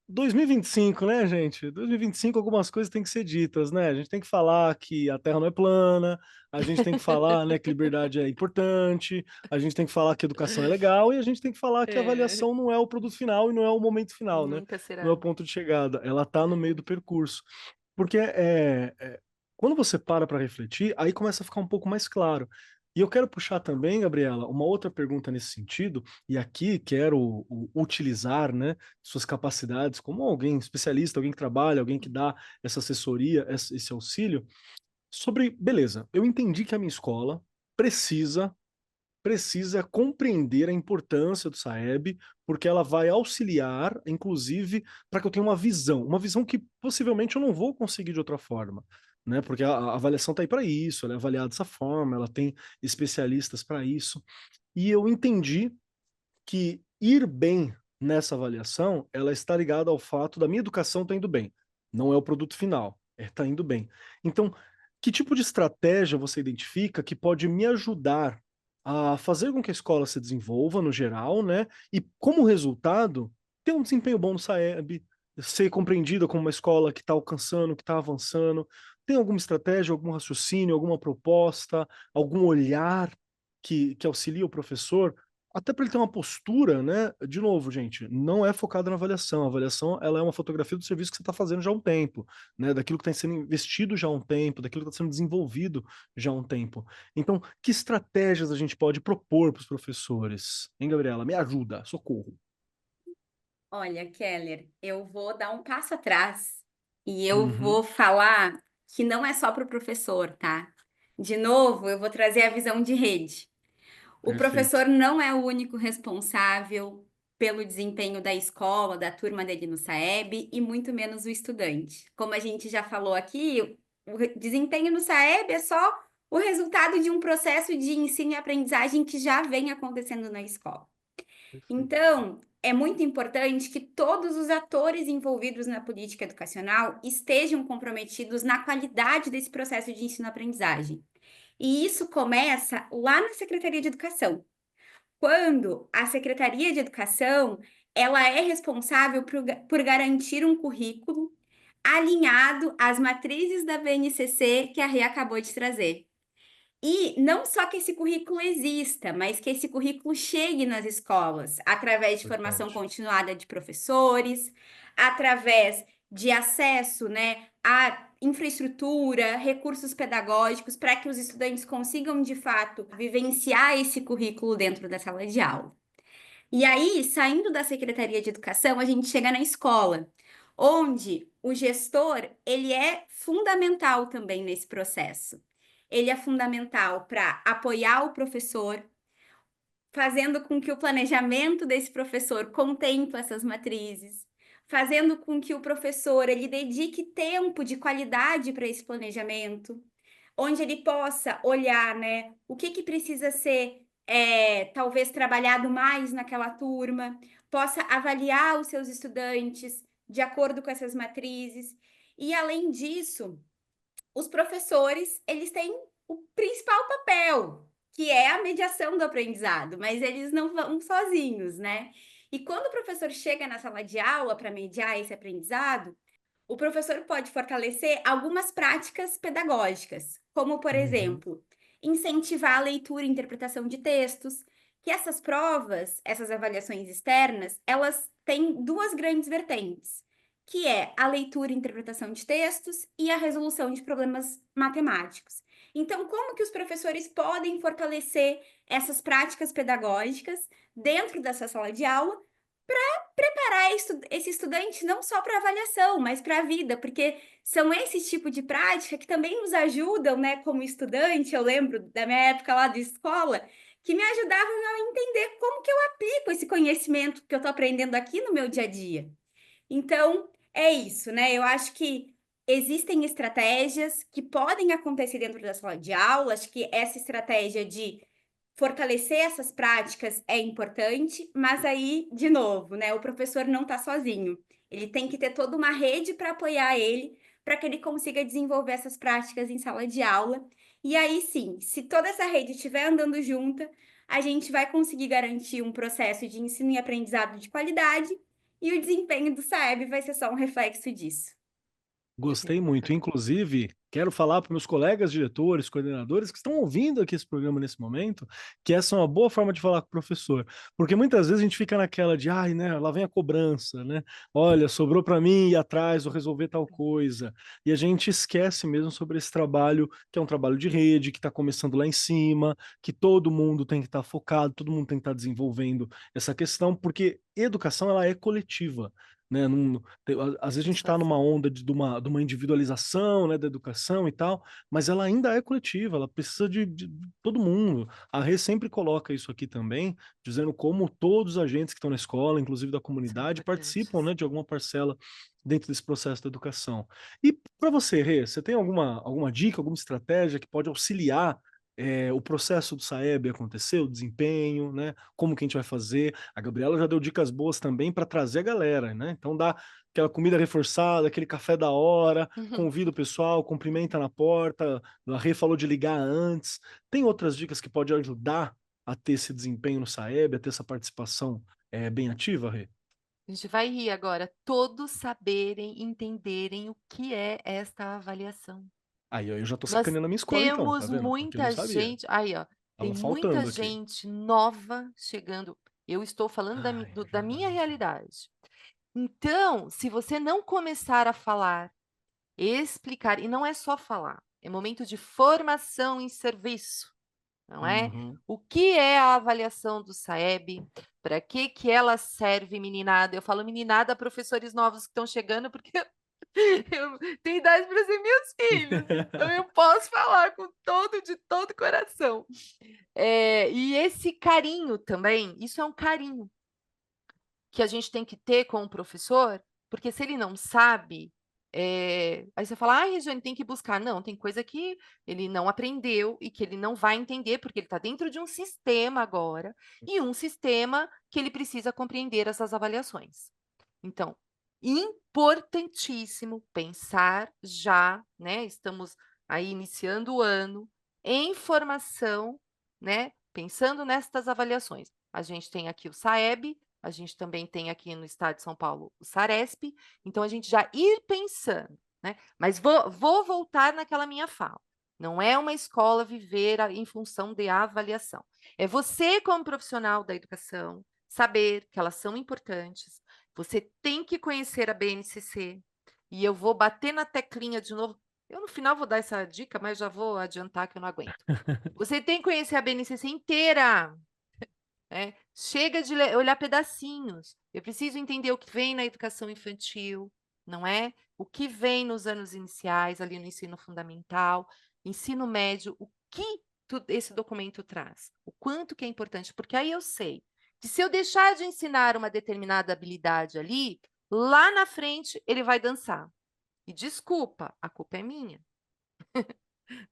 2025, né, gente? 2025 algumas coisas têm que ser ditas, né? A gente tem que falar que a Terra não é plana, a gente tem que falar, né, que liberdade é importante, a gente tem que falar que educação é legal e a gente tem que falar que a avaliação não é o produto final e não é o momento final, né? Nunca Não é será. o ponto de chegada, ela tá no meio do percurso. Porque quando você para refletir, aí começa a ficar um pouco mais claro. E eu quero puxar também, Gabriela, uma outra pergunta nesse sentido, e aqui quero utilizar, né, suas capacidades como alguém especialista, alguém que trabalha, alguém que dá essa assessoria, esse auxílio, sobre, beleza, eu entendi que a minha escola precisa precisa compreender a importância do SAEB, porque ela vai auxiliar, inclusive, para que eu tenha uma visão que possivelmente eu não vou conseguir de outra forma, né? Porque a avaliação está aí para isso, ela é avaliada dessa forma, ela tem especialistas para isso. E eu entendi que ir bem nessa avaliação, ela está ligada ao fato da minha educação estar indo bem. Não é o produto final, é estar indo bem. Então, que tipo de estratégia você identifica que pode me ajudar a fazer com que a escola se desenvolva no geral, né? E como resultado, ter um desempenho bom no SAEB, ser compreendida como uma escola que está alcançando, que está avançando. Tem alguma estratégia, algum raciocínio, alguma proposta, algum olhar que auxilia o professor até para ele ter uma postura, né? De novo, gente, não é focada na avaliação. A avaliação, ela é uma fotografia do serviço que você está fazendo já há um tempo, né? Daquilo que está sendo investido já há um tempo, daquilo que está sendo desenvolvido já há um tempo. Então, que estratégias a gente pode propor para os professores? Hein, Gabriela? Me ajuda, socorro. Olha, Keller, eu vou dar um passo atrás e eu Uhum, vou falar que não é só para o professor, tá? De novo, eu vou trazer a visão de rede. O perfeito. professor não é o único responsável pelo desempenho da escola, da turma dele no SAEB, e muito menos o estudante. Como a gente já falou aqui, o desempenho no SAEB é só o resultado de um processo de ensino e aprendizagem que já vem acontecendo na escola. Perfeito. Então, é muito importante que todos os atores envolvidos na política educacional estejam comprometidos na qualidade desse processo de ensino-aprendizagem. E isso começa lá na Secretaria de Educação, quando a Secretaria de Educação ela é responsável por garantir um currículo alinhado às matrizes da BNCC que a Rê acabou de trazer. E não só que esse currículo exista, mas que esse currículo chegue nas escolas, através de formação Importante. continuada de professores, através de acesso, né, à infraestrutura, recursos pedagógicos, para que os estudantes consigam, de fato, vivenciar esse currículo dentro da sala de aula. E aí, saindo da Secretaria de Educação, a gente chega na escola. onde o gestor, ele é fundamental também nesse processo. Ele é fundamental para apoiar o professor, fazendo com que o planejamento desse professor contemple essas matrizes, fazendo com que o professor ele dedique tempo de qualidade para esse planejamento, onde ele possa olhar, né, o que precisa ser talvez trabalhado mais naquela turma, possa avaliar os seus estudantes de acordo com essas matrizes. E além disso, os professores, eles têm o principal papel, que é a mediação do aprendizado, mas eles não vão sozinhos, né? E quando o professor chega na sala de aula para mediar esse aprendizado, o professor pode fortalecer algumas práticas pedagógicas, como, por exemplo, incentivar a leitura e interpretação de textos, que essas provas, essas avaliações externas, elas têm duas grandes vertentes, que é a leitura e interpretação de textos e a resolução de problemas matemáticos. Então, como que os professores podem fortalecer essas práticas pedagógicas dentro dessa sala de aula preparar esse estudante não só para avaliação, mas para a vida, porque são esse tipo de prática que também nos ajudam, né, como estudante. Eu lembro da minha época lá de escola, que me ajudavam a entender como que eu aplico esse conhecimento que eu estou aprendendo aqui no meu dia a dia. Então, é isso, né? Eu acho que existem estratégias que podem acontecer dentro da sala de aula. Acho que essa estratégia de fortalecer essas práticas é importante, mas aí, de novo, né, o professor não está sozinho. Ele tem que ter toda uma rede para apoiar ele, para que ele consiga desenvolver essas práticas em sala de aula. E aí sim, se toda essa rede estiver andando junta, a gente vai conseguir garantir um processo de ensino e aprendizado de qualidade, e o desempenho do SAEB vai ser só um reflexo disso. Gostei muito. Inclusive, quero falar para meus colegas diretores, coordenadores que estão ouvindo aqui esse programa nesse momento, que essa é uma boa forma de falar com o professor. Porque muitas vezes a gente fica naquela de, ai, né, lá vem a cobrança, né? Olha, sobrou para mim ir atrás ou resolver tal coisa. E a gente esquece mesmo sobre esse trabalho, que é um trabalho de rede, que está começando lá em cima, que todo mundo tem que estar focado, todo mundo tem que estar desenvolvendo essa questão, porque educação ela é coletiva. Né? Às vezes a gente está numa onda de uma individualização, né, da educação e tal, mas ela ainda é coletiva, ela precisa de todo mundo. A Rê sempre coloca isso aqui também, dizendo como todos os agentes que estão na escola, inclusive da comunidade, participam, né, de alguma parcela dentro desse processo da educação. E para você, Rê, você tem alguma dica, alguma estratégia que pode auxiliar o processo do SAEB acontecer, o desempenho, né? Como que a gente vai fazer? A Gabriela já deu dicas boas também para trazer a galera, né? Então dá aquela comida reforçada, aquele café da hora, convida o pessoal, cumprimenta na porta. A Rê falou de ligar antes. Tem outras dicas que podem ajudar a ter esse desempenho no SAEB, a ter essa participação bem ativa, Rê? A gente vai rir agora. Todos saberem, entenderem o que é esta avaliação. Aí eu já tô Nós sacaneando a minha escola, então, tá temos vendo? Porque eu não muita sabia. gente. Aí, ó, tem Tava muita faltando aqui. gente nova chegando. Eu estou falando da minha verdade. realidade. Então, se você não começar a falar, explicar, e não é só falar, é momento de formação em serviço, não é? O que é a avaliação do SAEB? Para que ela serve, meninada? Eu falo meninada a professores novos que estão chegando, porque eu tenho idade para ser meus filhos, então eu posso falar de todo coração. E esse carinho também, isso é um carinho que a gente tem que ter com o professor, porque se ele não sabe, aí você fala, Regiane, tem que buscar. Não, tem coisa que ele não aprendeu e que ele não vai entender, porque ele está dentro de um sistema agora, e um sistema que ele precisa compreender essas avaliações. Então, importantíssimo pensar já, né? Estamos aí iniciando o ano, em formação, né? Pensando nestas avaliações. A gente tem aqui o SAEB, a gente também tem aqui no estado de São Paulo o SARESP, então a gente já ir pensando, né? Mas vou voltar naquela minha fala. Não é uma escola viver em função de avaliação. É você, como profissional da educação, saber que elas são importantes. Você tem que conhecer a BNCC. E eu vou bater na teclinha de novo. Eu, no final, vou dar essa dica, mas já vou adiantar que eu não aguento. Você tem que conhecer a BNCC inteira. Chega de olhar pedacinhos. Eu preciso entender o que vem na educação infantil, não é? O que vem nos anos iniciais, ali no ensino fundamental, ensino médio, o que esse documento traz? O quanto que é importante? Porque aí eu sei que se eu deixar de ensinar uma determinada habilidade ali, lá na frente ele vai dançar. E desculpa, a culpa é minha.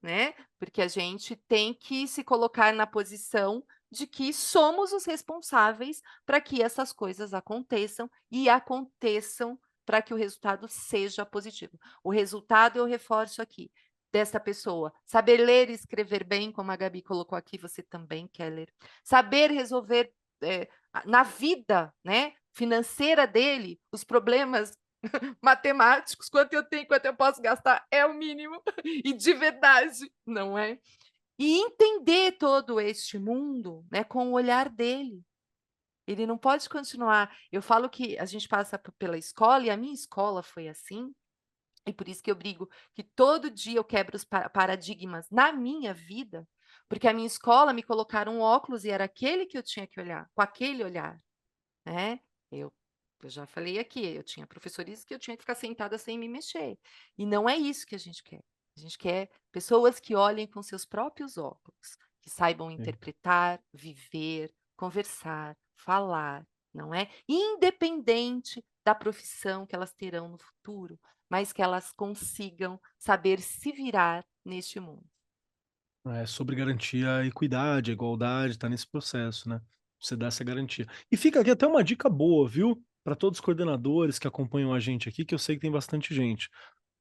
Né? Porque a gente tem que se colocar na posição de que somos os responsáveis para que essas coisas aconteçam e aconteçam para que o resultado seja positivo. O resultado, eu reforço aqui, dessa pessoa, saber ler e escrever bem, como a Gabi colocou aqui, você também quer ler. Saber resolver na vida, né, financeira dele, os problemas matemáticos, quanto eu tenho, quanto eu posso gastar, é o mínimo, e de verdade, não é? E entender todo este mundo, né, com o olhar dele. Ele não pode continuar. Eu falo que a gente passa pela escola, e a minha escola foi assim, e por isso que eu brigo que todo dia eu quebro os paradigmas na minha vida, porque a minha escola me colocaram um óculos e era aquele que eu tinha que olhar, com aquele olhar, né? Eu já falei aqui, eu tinha professores que eu tinha que ficar sentada sem me mexer. E não é isso que a gente quer. A gente quer pessoas que olhem com seus próprios óculos, que saibam interpretar, viver, conversar, falar, não é? Independente da profissão que elas terão no futuro, mas que elas consigam saber se virar neste mundo. É sobre garantir a equidade, a igualdade, tá nesse processo, né? Você dá essa garantia. E fica aqui até uma dica boa, viu? Para todos os coordenadores que acompanham a gente aqui, que eu sei que tem bastante gente.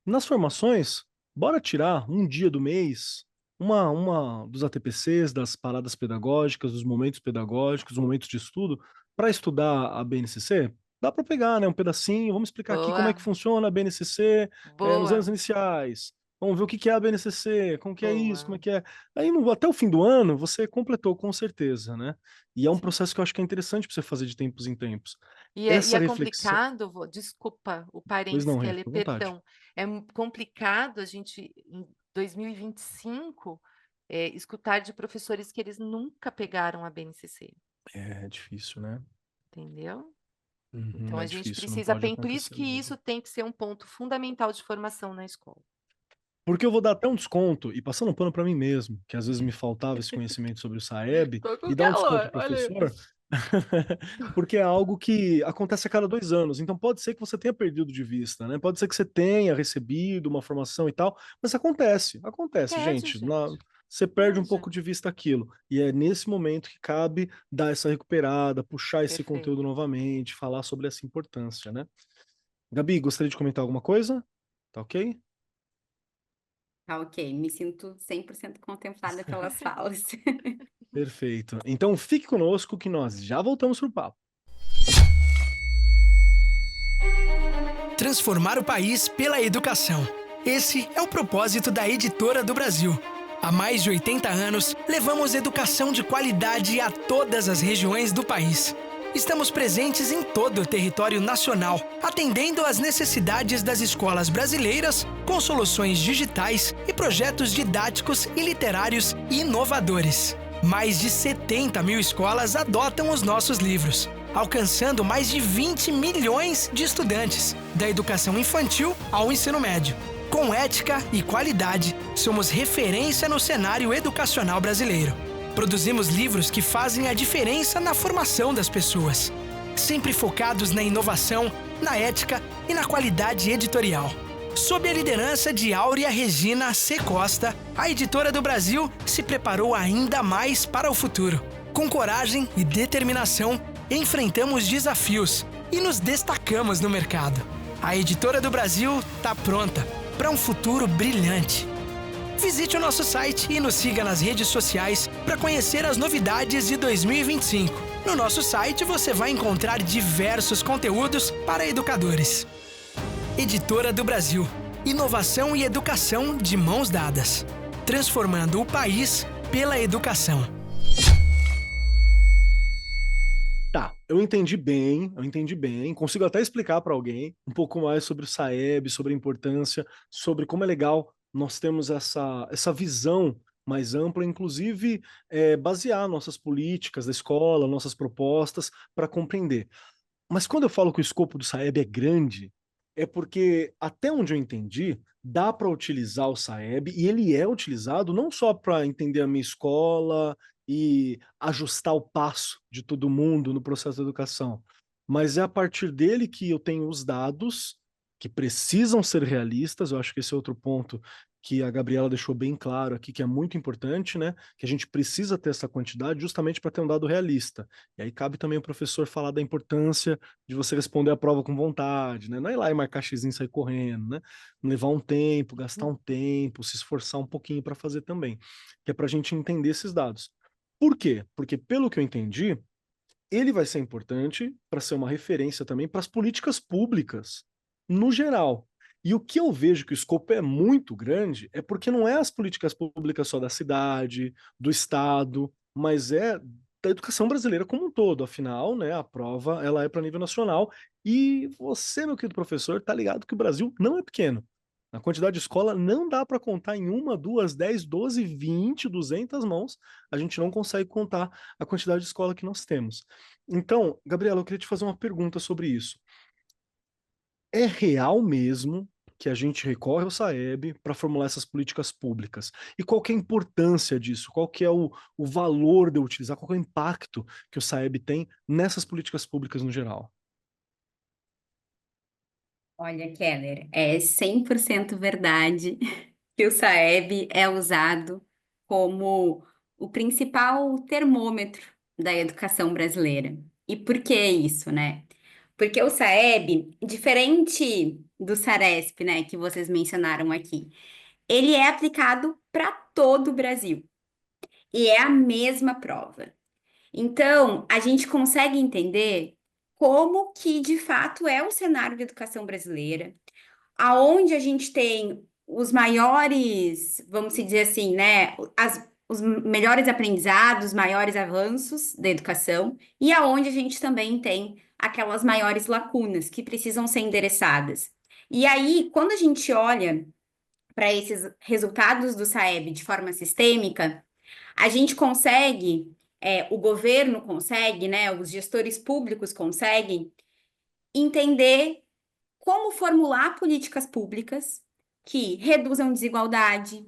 Nas formações, bora tirar um dia do mês, uma dos ATPCs, das paradas pedagógicas, dos momentos de estudo, para estudar a BNCC? Dá para pegar, né, um pedacinho, vamos explicar aqui como é que Boa, funciona a BNCC, nos anos boa, iniciais. Vamos ver o que que é a BNCC, como que é isso, como boa. é que é. Aí até o fim do ano você completou com certeza, né? E é um Sim. processo que eu acho que é interessante para você fazer de tempos em tempos. E Essa é reflexão, complicado, desculpa, o pois parênteses não, que é Rê, ler, fica à vontade. perdão. É complicado a gente, em 2025, escutar de professores que eles nunca pegaram a BNCC, É difícil, né? entendeu? Uhum, Então é a gente difícil, não precisa, pode por isso acontecer que mesmo. isso tem que ser um ponto fundamental de formação na escola. Porque eu vou dar até um desconto, e passando um pano para mim mesmo, que às vezes me faltava esse conhecimento sobre o Saeb, Tô com e dar um desconto calor, pro olha. professor, porque é algo que acontece a cada 2 anos. Então pode ser que você tenha perdido de vista, né? Pode ser que você tenha recebido uma formação e tal, mas acontece, Pede, gente. gente, Você perde um pede. pouco de vista aquilo. E é nesse momento que cabe dar essa recuperada, puxar esse conteúdo Perfeito. novamente, falar sobre essa importância, né? Gabi, gostaria de comentar alguma coisa? Tá ok? Tá ok, me sinto 100% contemplada pelas falas. Perfeito. Então fique conosco que nós já voltamos pro papo. Transformar o país pela educação. Esse é o propósito da Editora do Brasil. Há mais de 80 anos, levamos educação de qualidade a todas as regiões do país. Estamos presentes em todo o território nacional, atendendo às necessidades das escolas brasileiras, com soluções digitais e projetos didáticos e literários inovadores. Mais de 70 mil escolas adotam os nossos livros, alcançando mais de 20 milhões de estudantes, da educação infantil ao ensino médio. Com ética e qualidade, somos referência no cenário educacional brasileiro. Produzimos livros que fazem a diferença na formação das pessoas, sempre focados na inovação, na ética e na qualidade editorial. Sob a liderança de Áurea Regina C. Costa, a Editora do Brasil se preparou ainda mais para o futuro. Com coragem e determinação, enfrentamos desafios e nos destacamos no mercado. A Editora do Brasil está pronta para um futuro brilhante. Visite o nosso site e nos siga nas redes sociais para conhecer as novidades de 2025. No nosso site você vai encontrar diversos conteúdos para educadores. Editora do Brasil. Inovação e educação de mãos dadas. Transformando o país pela educação. Tá, eu entendi bem. Consigo até explicar para alguém um pouco mais sobre o Saeb, sobre a importância, sobre como é legal nós termos essa visão mais ampla, inclusive basear nossas políticas da escola, nossas propostas para compreender. Mas quando eu falo que o escopo do Saeb é grande, é porque, até onde eu entendi, dá para utilizar o Saeb, e ele é utilizado não só para entender a minha escola e ajustar o passo de todo mundo no processo da educação, mas é a partir dele que eu tenho os dados que precisam ser realistas. Eu acho que esse é outro ponto que a Gabriela deixou bem claro aqui, que é muito importante, né? Que a gente precisa ter essa quantidade justamente para ter um dado realista. E aí cabe também o professor falar da importância de você responder a prova com vontade, né? Não é ir lá e marcar xizinho e sair correndo, né? Levar um tempo, gastar um tempo, se esforçar um pouquinho para fazer também, que é para a gente entender esses dados. Por quê? Porque, pelo que eu entendi, ele vai ser importante para ser uma referência também para as políticas públicas, no geral. E o que eu vejo que o escopo é muito grande é porque não é as políticas públicas só da cidade, do estado, mas é da educação brasileira como um todo. Afinal, né, a prova ela é para nível nacional. E você, meu querido professor, tá ligado que o Brasil não é pequeno. A quantidade de escola não dá para contar em 1, 2, 10, 12, 20, 200 mãos. A gente não consegue contar a quantidade de escola que nós temos. Então, Gabriela, eu queria te fazer uma pergunta sobre isso. É real mesmo que a gente recorre ao Saeb para formular essas políticas públicas? E qual que é a importância disso? Qual que é o valor de eu utilizar? Qual que é o impacto que o Saeb tem nessas políticas públicas no geral? Olha, Keller, é 100% verdade que o Saeb é usado como o principal termômetro da educação brasileira. E por que isso, né? Porque o Saeb, diferente do Saresp, né, que vocês mencionaram aqui, ele é aplicado para todo o Brasil e é a mesma prova. Então, a gente consegue entender como que de fato é o cenário da educação brasileira, aonde a gente tem os maiores, vamos dizer assim, né, os melhores aprendizados, maiores avanços da educação, e aonde a gente também tem aquelas maiores lacunas que precisam ser endereçadas. E aí, quando a gente olha para esses resultados do Saeb de forma sistêmica, a gente consegue, o governo consegue, né, os gestores públicos conseguem entender como formular políticas públicas que reduzam desigualdade,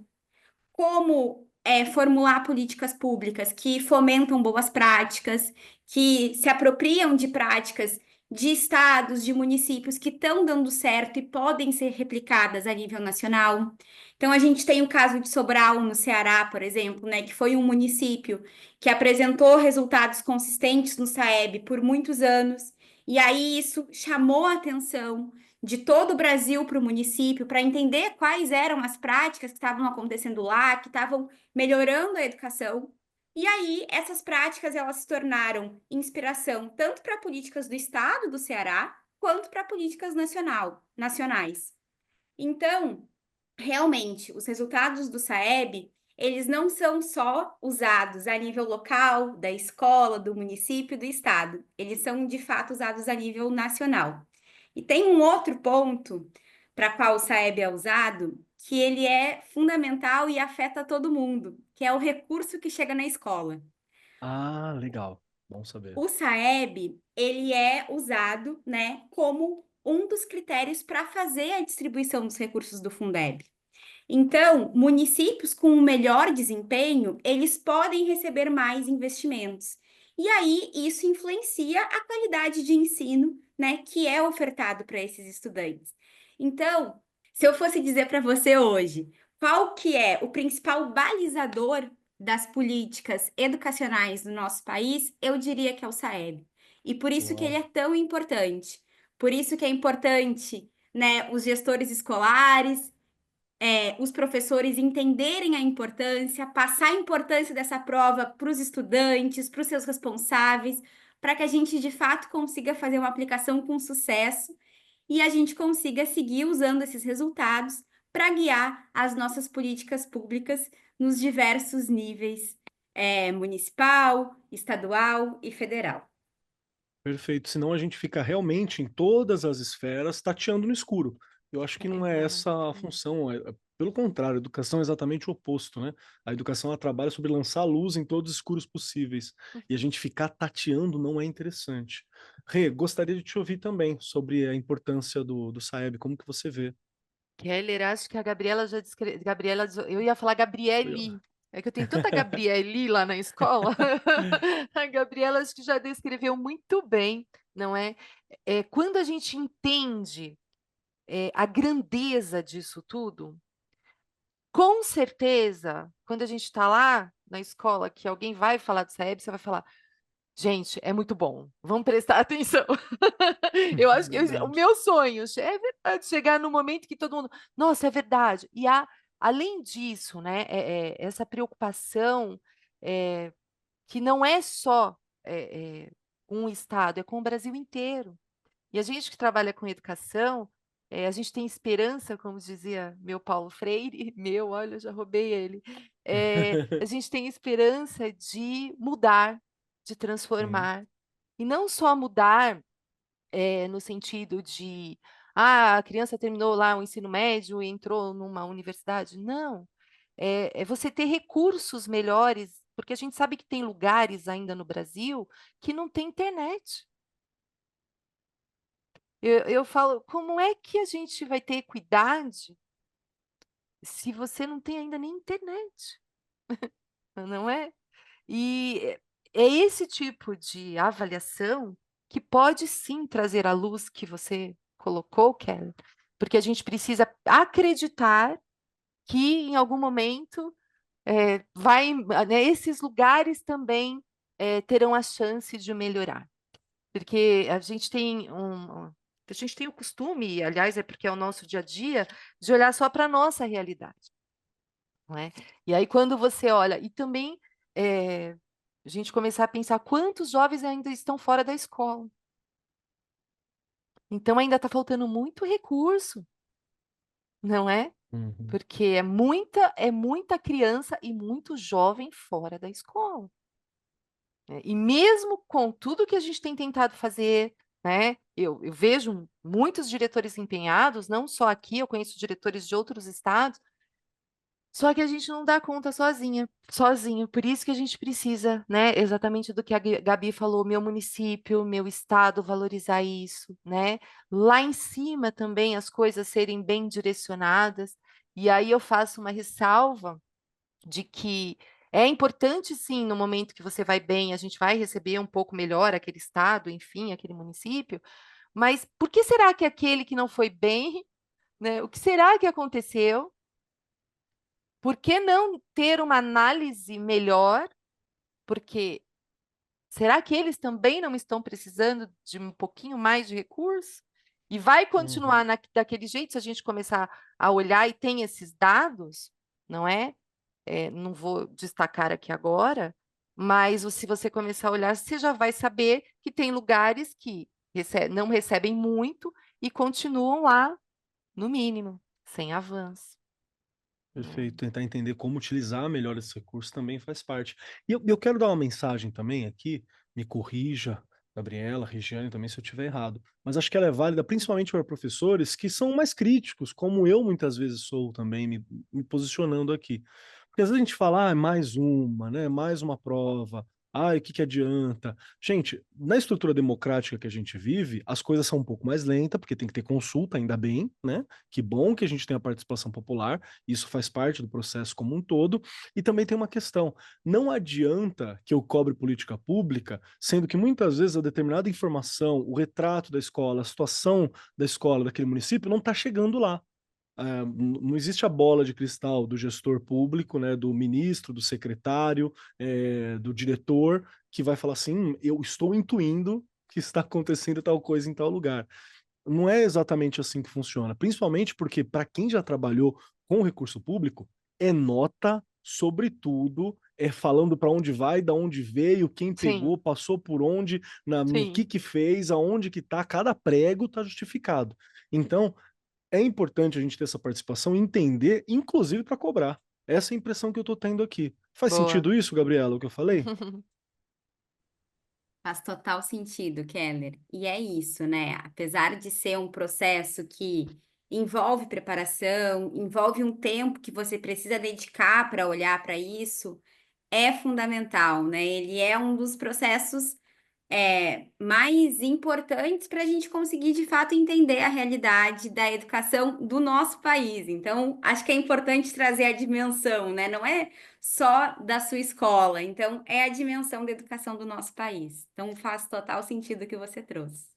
como formular políticas públicas que fomentam boas práticas, que se apropriam de práticas de estados, de municípios que estão dando certo e podem ser replicadas a nível nacional. Então, a gente tem o caso de Sobral, no Ceará, por exemplo, né, que foi um município que apresentou resultados consistentes no Saeb por muitos anos, e aí isso chamou a atenção de todo o Brasil para o município, para entender quais eram as práticas que estavam acontecendo lá, que estavam melhorando a educação. E aí, essas práticas elas se tornaram inspiração tanto para políticas do estado do Ceará, quanto para políticas nacionais. Então, realmente, os resultados do Saeb, eles não são só usados a nível local, da escola, do município, do estado. Eles são, de fato, usados a nível nacional. E tem um outro ponto para qual o Saeb é usado, que ele é fundamental e afeta todo mundo, que é o recurso que chega na escola. Ah, legal. Bom saber. O Saeb, ele é usado, né, como um dos critérios para fazer a distribuição dos recursos do Fundeb. Então, municípios com um melhor desempenho, eles podem receber mais investimentos. E aí, isso influencia a qualidade de ensino, né, que é ofertado para esses estudantes. Então, se eu fosse dizer para você hoje, qual que é o principal balizador das políticas educacionais do nosso país, eu diria que é o Saeb. E por isso que ele é tão importante. Por isso que é importante, né, os gestores escolares, os professores entenderem a importância, passar a importância dessa prova para os estudantes, para os seus responsáveis, para que a gente de fato consiga fazer uma aplicação com sucesso e a gente consiga seguir usando esses resultados para guiar as nossas políticas públicas nos diversos níveis, municipal, estadual e federal. Perfeito. Senão a gente fica realmente em todas as esferas tateando no escuro. Eu acho que não é essa a função. Pelo contrário, a educação é exatamente o oposto, né? A educação ela trabalha sobre lançar luz em todos os escuros possíveis. E a gente ficar tateando não é interessante. Rê, gostaria de te ouvir também sobre a importância do SAEB, como que você vê? Keller, acho que a Gabriela já descreveu. Eu ia falar Gabriele. É que eu tenho tanta Gabriele lá na escola. A Gabriela acho que já descreveu muito bem, não é? Quando a gente entende a grandeza disso tudo, com certeza, quando a gente está lá na escola, que alguém vai falar do SAEB, você vai falar. Gente, é muito bom. Vamos prestar atenção. Eu acho que o Verdade. meu sonho é verdade, chegar no momento que todo mundo. Nossa, é verdade. E além disso, né, essa preocupação que não é só com o Estado, é com o Brasil inteiro. E a gente que trabalha com educação, a gente tem esperança, como dizia meu Paulo Freire, olha, já roubei ele. A gente tem esperança de mudar, de Sim. transformar. E não só mudar no sentido de, a criança terminou lá o ensino médio e entrou numa universidade. Não. É você ter recursos melhores, porque a gente sabe que tem lugares ainda no Brasil que não tem internet. Eu falo, como é que a gente vai ter equidade se você não tem ainda nem internet? Não é? E é esse tipo de avaliação que pode sim trazer a luz que você colocou, Kelly, porque a gente precisa acreditar que em algum momento esses lugares também terão a chance de melhorar. Porque a gente tem o costume, aliás, é porque é o nosso dia a dia, de olhar só para a nossa realidade, não é? E aí, quando você olha, e também a gente começar a pensar quantos jovens ainda estão fora da escola. Então, ainda está faltando muito recurso, não é? Uhum. Porque é muita criança e muito jovem fora da escola. E mesmo com tudo que a gente tem tentado fazer, né, eu vejo muitos diretores empenhados, não só aqui, eu conheço diretores de outros estados, só que a gente não dá conta sozinho. Por isso que a gente precisa, né, exatamente do que a Gabi falou, meu município, meu estado, valorizar isso, né? Lá em cima também as coisas serem bem direcionadas. E aí eu faço uma ressalva de que é importante, sim, no momento que você vai bem, a gente vai receber um pouco melhor aquele estado, enfim, aquele município, mas por que será que aquele que não foi bem, né? O que será que aconteceu? Por que não ter uma análise melhor? Porque será que eles também não estão precisando de um pouquinho mais de recurso? E vai continuar daquele jeito se a gente começar a olhar e tem esses dados, não é? Não vou destacar aqui agora, mas se você começar a olhar, você já vai saber que tem lugares que não recebem muito e continuam lá, no mínimo, sem avanço. Perfeito, tentar entender como utilizar melhor esse recurso também faz parte. E eu quero dar uma mensagem também aqui, me corrija, Gabriela, Regiane, também se eu estiver errado, mas acho que ela é válida principalmente para professores que são mais críticos, como eu muitas vezes sou também, me posicionando aqui. Porque às vezes a gente fala, ah, é mais uma, né? Mais uma prova. Ai, o que que adianta? Gente, na estrutura democrática que a gente vive, as coisas são um pouco mais lentas, porque tem que ter consulta, ainda bem, né? Que bom que a gente tem a participação popular, isso faz parte do processo como um todo. E também tem uma questão: não adianta que eu cobre política pública, sendo que muitas vezes a determinada informação, o retrato da escola, a situação da escola daquele município não está chegando lá. Não existe a bola de cristal do gestor público, né, do ministro, do secretário, do diretor, que vai falar assim: eu estou intuindo que está acontecendo tal coisa em tal lugar. Não é exatamente assim que funciona, principalmente porque, para quem já trabalhou com recurso público, é nota sobre tudo, é falando para onde vai, da onde veio, quem Sim, pegou, passou por onde, no sim. que fez, aonde que tá, cada prego tá justificado. Então, é importante a gente ter essa participação e entender, inclusive para cobrar. Essa é a impressão que eu estou tendo aqui. Faz Boa. sentido isso, Gabriela, o que eu falei? Faz total sentido, Keller. E é isso, né? Apesar de ser um processo que envolve preparação, envolve um tempo que você precisa dedicar para olhar para isso, é fundamental, né? Ele é um dos processos mais importantes para a gente conseguir, de fato, entender a realidade da educação do nosso país. Então, acho que é importante trazer a dimensão, né? Não é só da sua escola, então é a dimensão da educação do nosso país. Então, faz total sentido o que você trouxe.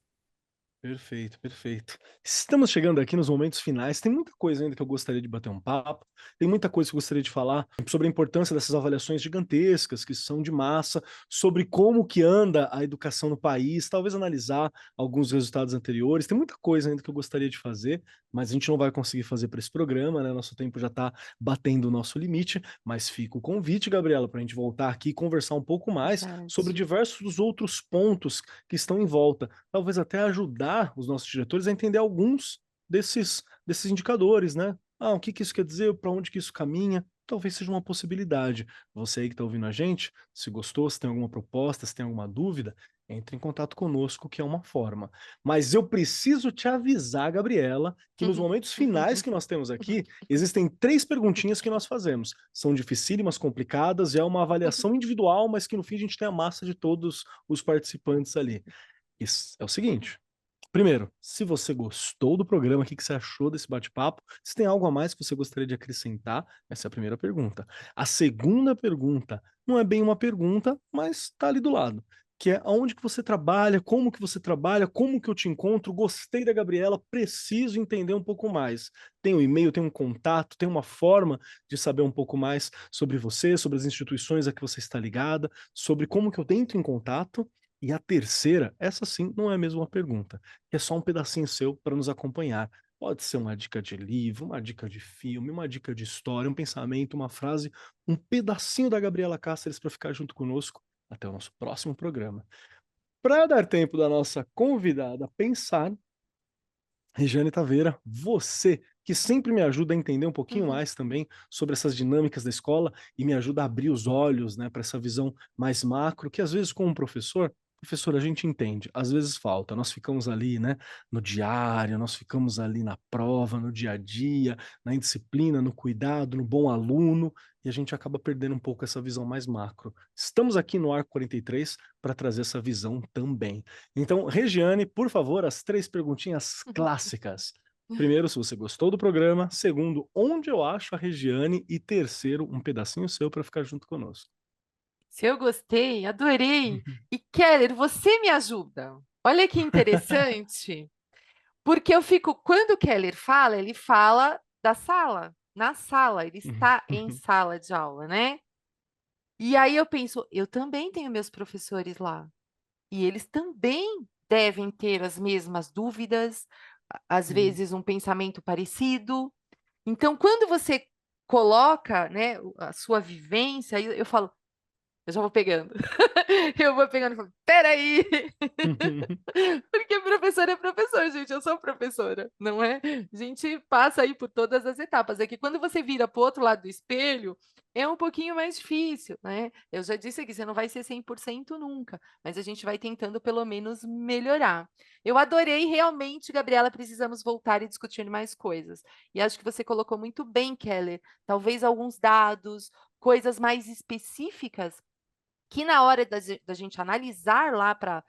Perfeito, perfeito. Estamos chegando aqui nos momentos finais. Tem muita coisa ainda que eu gostaria de bater um papo. Tem muita coisa que eu gostaria de falar sobre a importância dessas avaliações gigantescas que são de massa, sobre como que anda a educação no país, talvez analisar alguns resultados anteriores. Tem muita coisa ainda que eu gostaria de fazer, mas a gente não vai conseguir fazer para esse programa, né? Nosso tempo já está batendo o nosso limite, mas fica o convite, Gabriela, para a gente voltar aqui e conversar um pouco mais sobre Verdade. diversos outros pontos que estão em volta. Talvez até ajudar os nossos diretores a entender alguns desses indicadores, né? O que que isso quer dizer? Para onde que isso caminha? Talvez seja uma possibilidade. Você aí que está ouvindo a gente, se gostou, se tem alguma proposta, se tem alguma dúvida, entre em contato conosco, que é uma forma. Mas eu preciso te avisar, Gabriela, que nos momentos finais que nós temos aqui, existem 3 perguntinhas que nós fazemos. São dificílimas, complicadas, é uma avaliação individual, mas que no fim a gente tem a massa de todos os participantes ali. Isso é o seguinte. Primeiro, se você gostou do programa, o que você achou desse bate-papo? Se tem algo a mais que você gostaria de acrescentar, essa é a primeira pergunta. A segunda pergunta não é bem uma pergunta, mas está ali do lado, que é aonde que você trabalha, como que eu te encontro, gostei da Gabriela, preciso entender um pouco mais. Tem um e-mail, tem um contato, tem uma forma de saber um pouco mais sobre você, sobre as instituições a que você está ligada, sobre como que eu entro em contato. E a terceira, essa sim não é mesmo uma pergunta, que é só um pedacinho seu para nos acompanhar. Pode ser uma dica de livro, uma dica de filme, uma dica de história, um pensamento, uma frase, um pedacinho da Gabriela Cáceres para ficar junto conosco até o nosso próximo programa. Para dar tempo da nossa convidada pensar, Regiane Taveira, você que sempre me ajuda a entender um pouquinho mais também sobre essas dinâmicas da escola e me ajuda a abrir os olhos, né, para essa visão mais macro, que às vezes como professor, a gente entende, às vezes falta. Nós ficamos ali, né, no diário, nós ficamos ali na prova, no dia a dia, na indisciplina, no cuidado, no bom aluno, e a gente acaba perdendo um pouco essa visão mais macro. Estamos aqui no Arco 43 para trazer essa visão também. Então, Regiane, por favor, as 3 perguntinhas clássicas. Primeiro, se você gostou do programa. Segundo, onde eu acho a Regiane. E terceiro, um pedacinho seu para ficar junto conosco. Se eu gostei, adorei. E Keller, você me ajuda. Olha que interessante, porque eu fico, quando o Keller fala, ele fala da sala, na sala, ele está em sala de aula, né? E aí eu penso, eu também tenho meus professores lá, e eles também devem ter as mesmas dúvidas, às vezes um pensamento parecido. Então, quando você coloca, né, a sua vivência, eu falo, eu já vou pegando. Eu vou pegando e falo, peraí! Porque professor é professor, gente, eu sou professora, não é? A gente passa aí por todas as etapas. É que quando você vira para o outro lado do espelho, é um pouquinho mais difícil, né? Eu já disse aqui, você não vai ser 100% nunca, mas a gente vai tentando pelo menos melhorar. Eu adorei, realmente, Gabriela, precisamos voltar e discutir mais coisas. E acho que você colocou muito bem, Keller, talvez alguns dados, coisas mais específicas que na hora da gente analisar lá para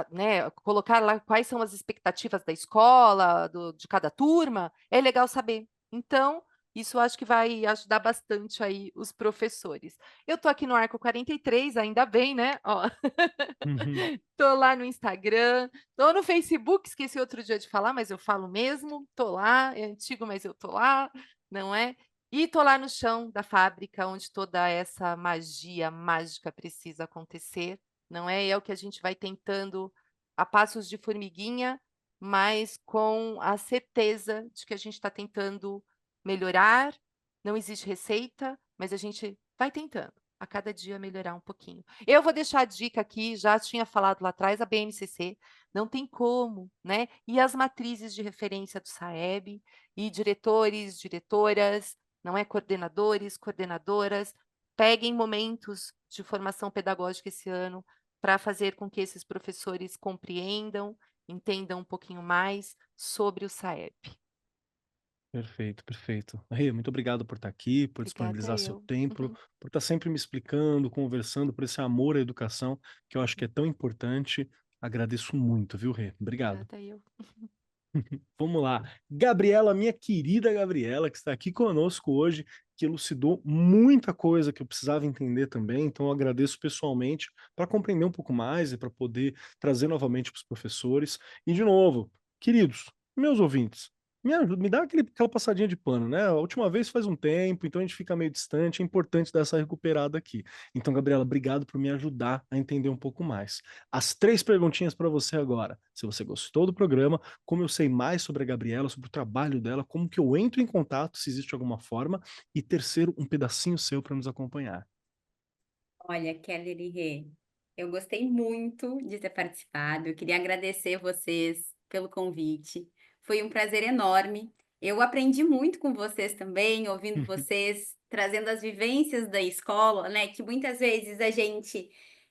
né, colocar lá quais são as expectativas da escola, de cada turma, é legal saber. Então, isso acho que vai ajudar bastante aí os professores. Eu estou aqui no Arco 43, ainda bem, né? Estou lá no Instagram, estou no Facebook, esqueci outro dia de falar, mas eu falo mesmo, estou lá, é antigo, mas eu estou lá, não é? E estou lá no chão da fábrica, onde toda essa magia mágica precisa acontecer, não é? É o que a gente vai tentando a passos de formiguinha, mas com a certeza de que a gente está tentando melhorar. Não existe receita, mas a gente vai tentando a cada dia melhorar um pouquinho. Eu vou deixar a dica aqui, já tinha falado lá atrás, a BNCC, não tem como, né? E as matrizes de referência do SAEB, e diretores, diretoras, não é? Coordenadores, coordenadoras, peguem momentos de formação pedagógica esse ano para fazer com que esses professores compreendam entendam um pouquinho mais sobre o SAEB. Perfeito, perfeito. Rê, muito obrigado por estar aqui, por Obrigada disponibilizar seu eu. tempo, por estar sempre me explicando, conversando, por esse amor à educação, que eu acho que é tão importante. Agradeço muito, viu, Rê? Obrigado. Obrigada eu. Vamos lá. Gabriela, minha querida Gabriela, que está aqui conosco hoje, que elucidou muita coisa que eu precisava entender também, então eu agradeço pessoalmente para compreender um pouco mais e para poder trazer novamente para os professores. E, de novo, queridos, meus ouvintes, me ajuda, me dá aquela passadinha de pano, né? A última vez faz um tempo, então a gente fica meio distante, é importante dar essa recuperada aqui. Então, Gabriela, obrigado por me ajudar a entender um pouco mais. As 3 perguntinhas para você agora. Se você gostou do programa, como eu sei mais sobre a Gabriela, sobre o trabalho dela, como que eu entro em contato, se existe alguma forma, e terceiro, um pedacinho seu para nos acompanhar. Olha, Keller e Rê, eu gostei muito de ter participado. Eu queria agradecer vocês pelo convite. Foi um prazer enorme. Eu aprendi muito com vocês também, ouvindo vocês, trazendo as vivências da escola, né? Que muitas vezes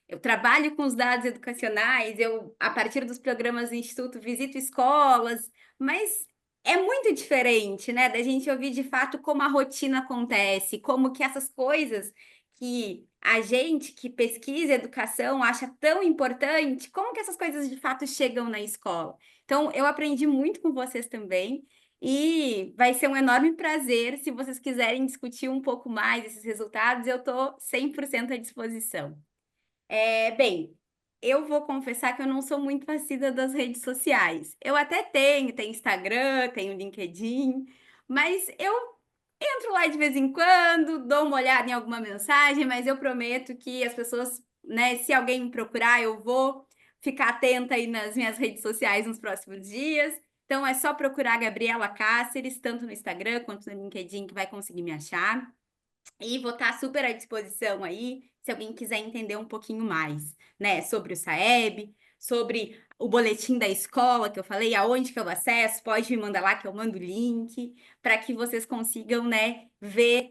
eu trabalho com os dados educacionais, eu, a partir dos programas do Instituto, visito escolas, mas é muito diferente, né? Da gente ouvir de fato como a rotina acontece, como que essas coisas que a gente que pesquisa educação acha tão importante, como que essas coisas de fato chegam na escola? Então, eu aprendi muito com vocês também e vai ser um enorme prazer se vocês quiserem discutir um pouco mais esses resultados, eu estou 100% à disposição. Bem, eu vou confessar que eu não sou muito assídua das redes sociais. Eu até tenho Instagram, tenho LinkedIn, mas eu entro lá de vez em quando, dou uma olhada em alguma mensagem, mas eu prometo que as pessoas, né, se alguém me procurar, eu vou ficar atenta aí nas minhas redes sociais nos próximos dias. Então é só procurar Gabriela Cáceres, tanto no Instagram quanto no LinkedIn, que vai conseguir me achar. E vou estar super à disposição aí, se alguém quiser entender um pouquinho mais, né, sobre o SAEB, sobre o boletim da escola que eu falei, aonde que eu acesso, pode me mandar lá que eu mando o link, para que vocês consigam, né,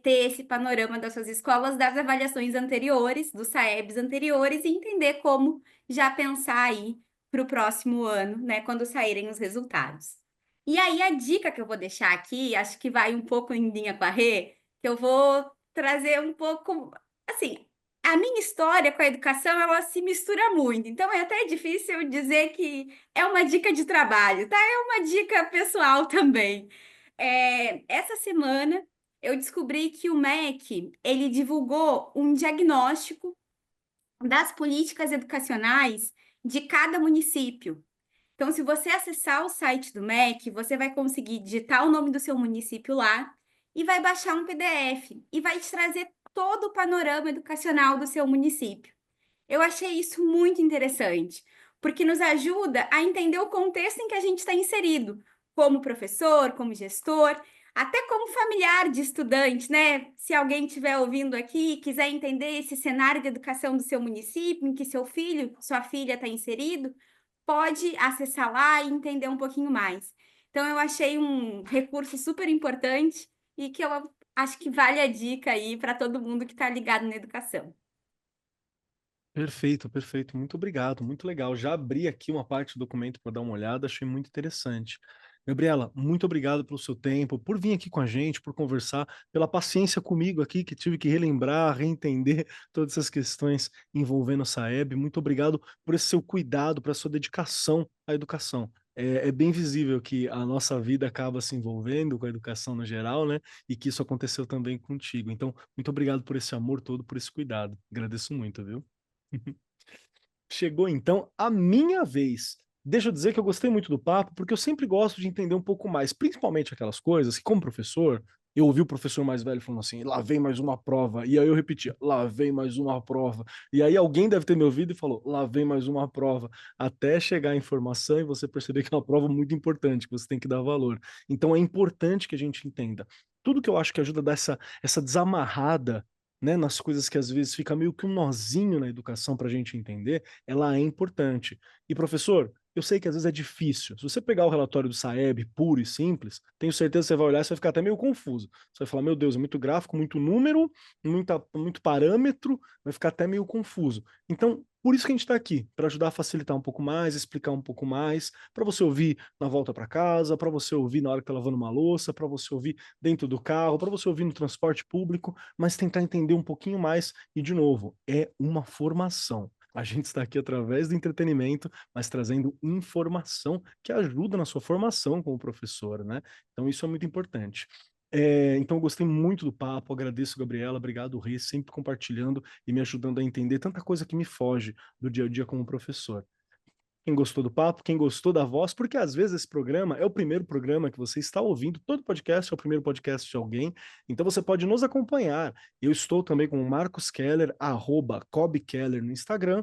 ter esse panorama das suas escolas, das avaliações anteriores, dos SAEBs anteriores e entender como já pensar aí para o próximo ano, né, quando saírem os resultados. E aí a dica que eu vou deixar aqui, acho que vai um pouco em linha com a Rê, que eu vou trazer um pouco, assim, a minha história com a educação, ela se mistura muito, então é até difícil dizer que é uma dica de trabalho, tá? É uma dica pessoal também. Essa semana eu descobri que o MEC, ele divulgou um diagnóstico das políticas educacionais de cada município. Então, se você acessar o site do MEC, você vai conseguir digitar o nome do seu município lá e vai baixar um PDF e vai te trazer todo o panorama educacional do seu município. Eu achei isso muito interessante, porque nos ajuda a entender o contexto em que a gente está inserido, como professor, como gestor, até como familiar de estudante, né? Se alguém estiver ouvindo aqui e quiser entender esse cenário de educação do seu município, em que seu filho, sua filha está inserido, pode acessar lá e entender um pouquinho mais. Então, eu achei um recurso super importante e que eu acho que vale a dica aí para todo mundo que está ligado na educação. Perfeito, perfeito. Muito obrigado, muito legal. Já abri aqui uma parte do documento para dar uma olhada, achei muito interessante. Gabriela, muito obrigado pelo seu tempo, por vir aqui com a gente, por conversar, pela paciência comigo aqui, que tive que relembrar, reentender todas essas questões envolvendo a SAEB. Muito obrigado por esse seu cuidado, por essa sua dedicação à educação. É bem visível que a nossa vida acaba se envolvendo com a educação no geral, né? E que isso aconteceu também contigo. Então, muito obrigado por esse amor todo, por esse cuidado. Agradeço muito, viu? Chegou então a minha vez. Deixa eu dizer que eu gostei muito do papo, porque eu sempre gosto de entender um pouco mais, principalmente aquelas coisas que, como professor, eu ouvi o professor mais velho falando assim: lá vem mais uma prova. E aí eu repetia: lá vem mais uma prova. E aí alguém deve ter me ouvido e falou: lá vem mais uma prova. Até chegar a informação e você perceber que é uma prova muito importante, que você tem que dar valor. Então é importante que a gente entenda. Tudo que eu acho que ajuda a dar essa desamarrada, né, nas coisas que às vezes fica meio que um nozinho na educação para a gente entender, ela é importante. E professor, eu sei que às vezes é difícil. Se você pegar o relatório do SAEB puro e simples, tenho certeza que você vai olhar e você vai ficar até meio confuso. Você vai falar, meu Deus, é muito gráfico, muito número, muito parâmetro, vai ficar até meio confuso. Então, por isso que a gente está aqui, para ajudar a facilitar um pouco mais, explicar um pouco mais, para você ouvir na volta para casa, para você ouvir na hora que está lavando uma louça, para você ouvir dentro do carro, para você ouvir no transporte público, mas tentar entender um pouquinho mais. E, de novo, é uma formação. A gente está aqui através do entretenimento, mas trazendo informação que ajuda na sua formação como professor, né? Então isso é muito importante. Então eu gostei muito do papo, agradeço, Gabriela, obrigado, Rê, sempre compartilhando e me ajudando a entender tanta coisa que me foge do dia a dia como professor. Quem gostou do papo, quem gostou da voz, porque às vezes esse programa é o primeiro programa que você está ouvindo, todo podcast é o primeiro podcast de alguém, então você pode nos acompanhar. Eu estou também com o Marcos Keller, @cobkeller no Instagram,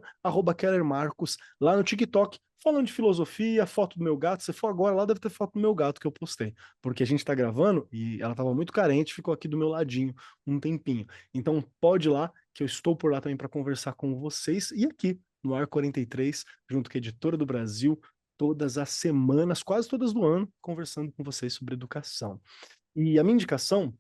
@kellermarcos lá no TikTok, falando de filosofia, foto do meu gato. Se for agora, lá deve ter foto do meu gato que eu postei, porque a gente está gravando e ela estava muito carente, ficou aqui do meu ladinho um tempinho. Então pode ir lá, que eu estou por lá também para conversar com vocês, e aqui no Ar 43, junto com a Editora do Brasil, todas as semanas, quase todas do ano, conversando com vocês sobre educação. E a minha indicação,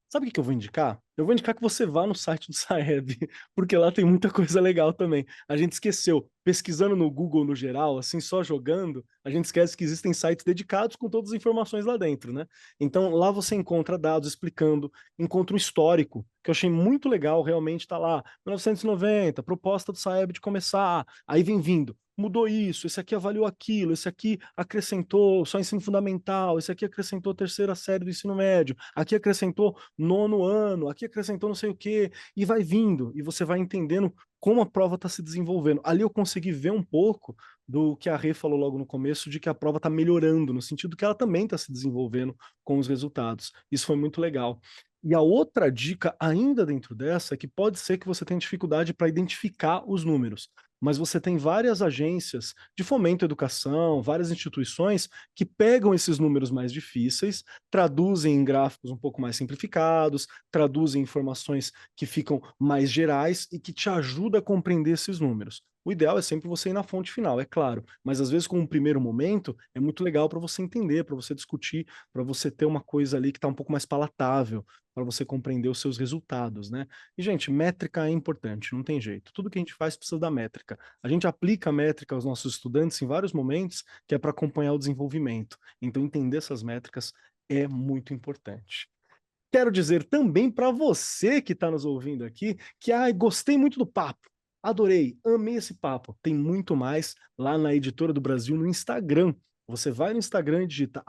sabe o que eu vou indicar? Eu vou indicar que você vá no site do SAEB, porque lá tem muita coisa legal também. A gente esqueceu, pesquisando no Google no geral, assim, só jogando, a gente esquece que existem sites dedicados com todas as informações lá dentro, né? Então, lá você encontra dados explicando, encontra um histórico, que eu achei muito legal, realmente tá lá, 1990, proposta do SAEB de começar, aí vem vindo. Mudou isso, esse aqui avaliou aquilo, esse aqui acrescentou só ensino fundamental, esse aqui acrescentou terceira série do ensino médio, aqui acrescentou 9º ano, aqui acrescentou não sei o quê, e vai vindo, e você vai entendendo como a prova está se desenvolvendo. Ali eu consegui ver um pouco do que a Rê falou logo no começo, de que a prova está melhorando, no sentido que ela também está se desenvolvendo com os resultados. Isso foi muito legal. E a outra dica, ainda dentro dessa, é que pode ser que você tenha dificuldade para identificar os números, mas você tem várias agências de fomento à educação, várias instituições que pegam esses números mais difíceis, traduzem em gráficos um pouco mais simplificados, traduzem informações que ficam mais gerais e que te ajudam a compreender esses números. O ideal é sempre você ir na fonte final, é claro, mas às vezes com um primeiro momento é muito legal para você entender, para você discutir, para você ter uma coisa ali que está um pouco mais palatável, para você compreender os seus resultados, né? E, gente, métrica é importante, não tem jeito. Tudo que a gente faz precisa da métrica. A gente aplica a métrica aos nossos estudantes em vários momentos, que é para acompanhar o desenvolvimento. Então, entender essas métricas é muito importante. Quero dizer também para você que está nos ouvindo aqui, que gostei muito do papo. Adorei, amei esse papo. Tem muito mais lá na Editora do Brasil no Instagram. Você vai no Instagram e digita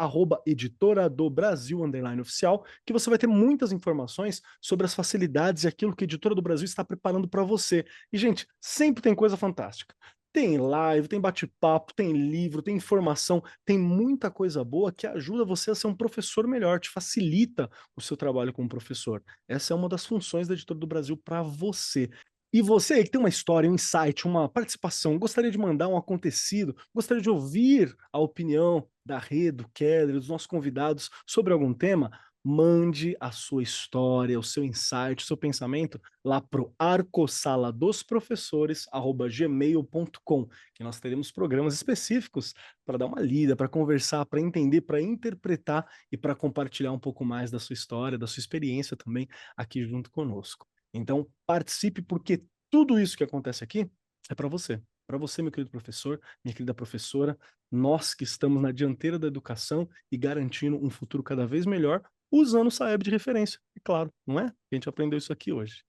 @editoradobrasil_oficial, que você vai ter muitas informações sobre as facilidades e aquilo que a Editora do Brasil está preparando para você. E, gente, sempre tem coisa fantástica. Tem live, tem bate-papo, tem livro, tem informação, tem muita coisa boa que ajuda você a ser um professor melhor, te facilita o seu trabalho como professor. Essa é uma das funções da Editora do Brasil para você. E você que tem uma história, um insight, uma participação, gostaria de mandar um acontecido, gostaria de ouvir a opinião da Rê, do Keller, dos nossos convidados sobre algum tema, mande a sua história, o seu insight, o seu pensamento lá para o arcosaladosprofessores@gmail.com, que nós teremos programas específicos para dar uma lida, para conversar, para entender, para interpretar e para compartilhar um pouco mais da sua história, da sua experiência também aqui junto conosco. Então, participe, porque tudo isso que acontece aqui é para você. Para você, meu querido professor, minha querida professora, nós que estamos na dianteira da educação e garantindo um futuro cada vez melhor, usando o SAEB de referência. É claro, não é? A gente aprendeu isso aqui hoje.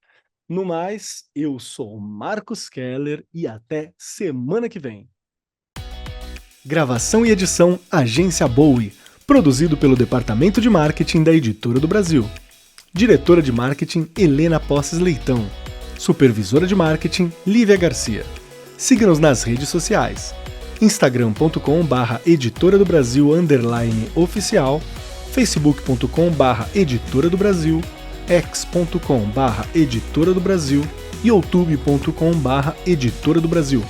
No mais, eu sou o Marcos Keller e até semana que vem. Gravação e edição Agência Bowie, produzido pelo Departamento de Marketing da Editora do Brasil. Diretora de Marketing, Helena Posses Leitão. Supervisora de Marketing, Lívia Garcia. Siga-nos nas redes sociais. Instagram.com/Editora do Brasil _oficial, Facebook.com/Editora do Brasil, X.com/Editora do Brasil e youtube.com/Editora do Brasil.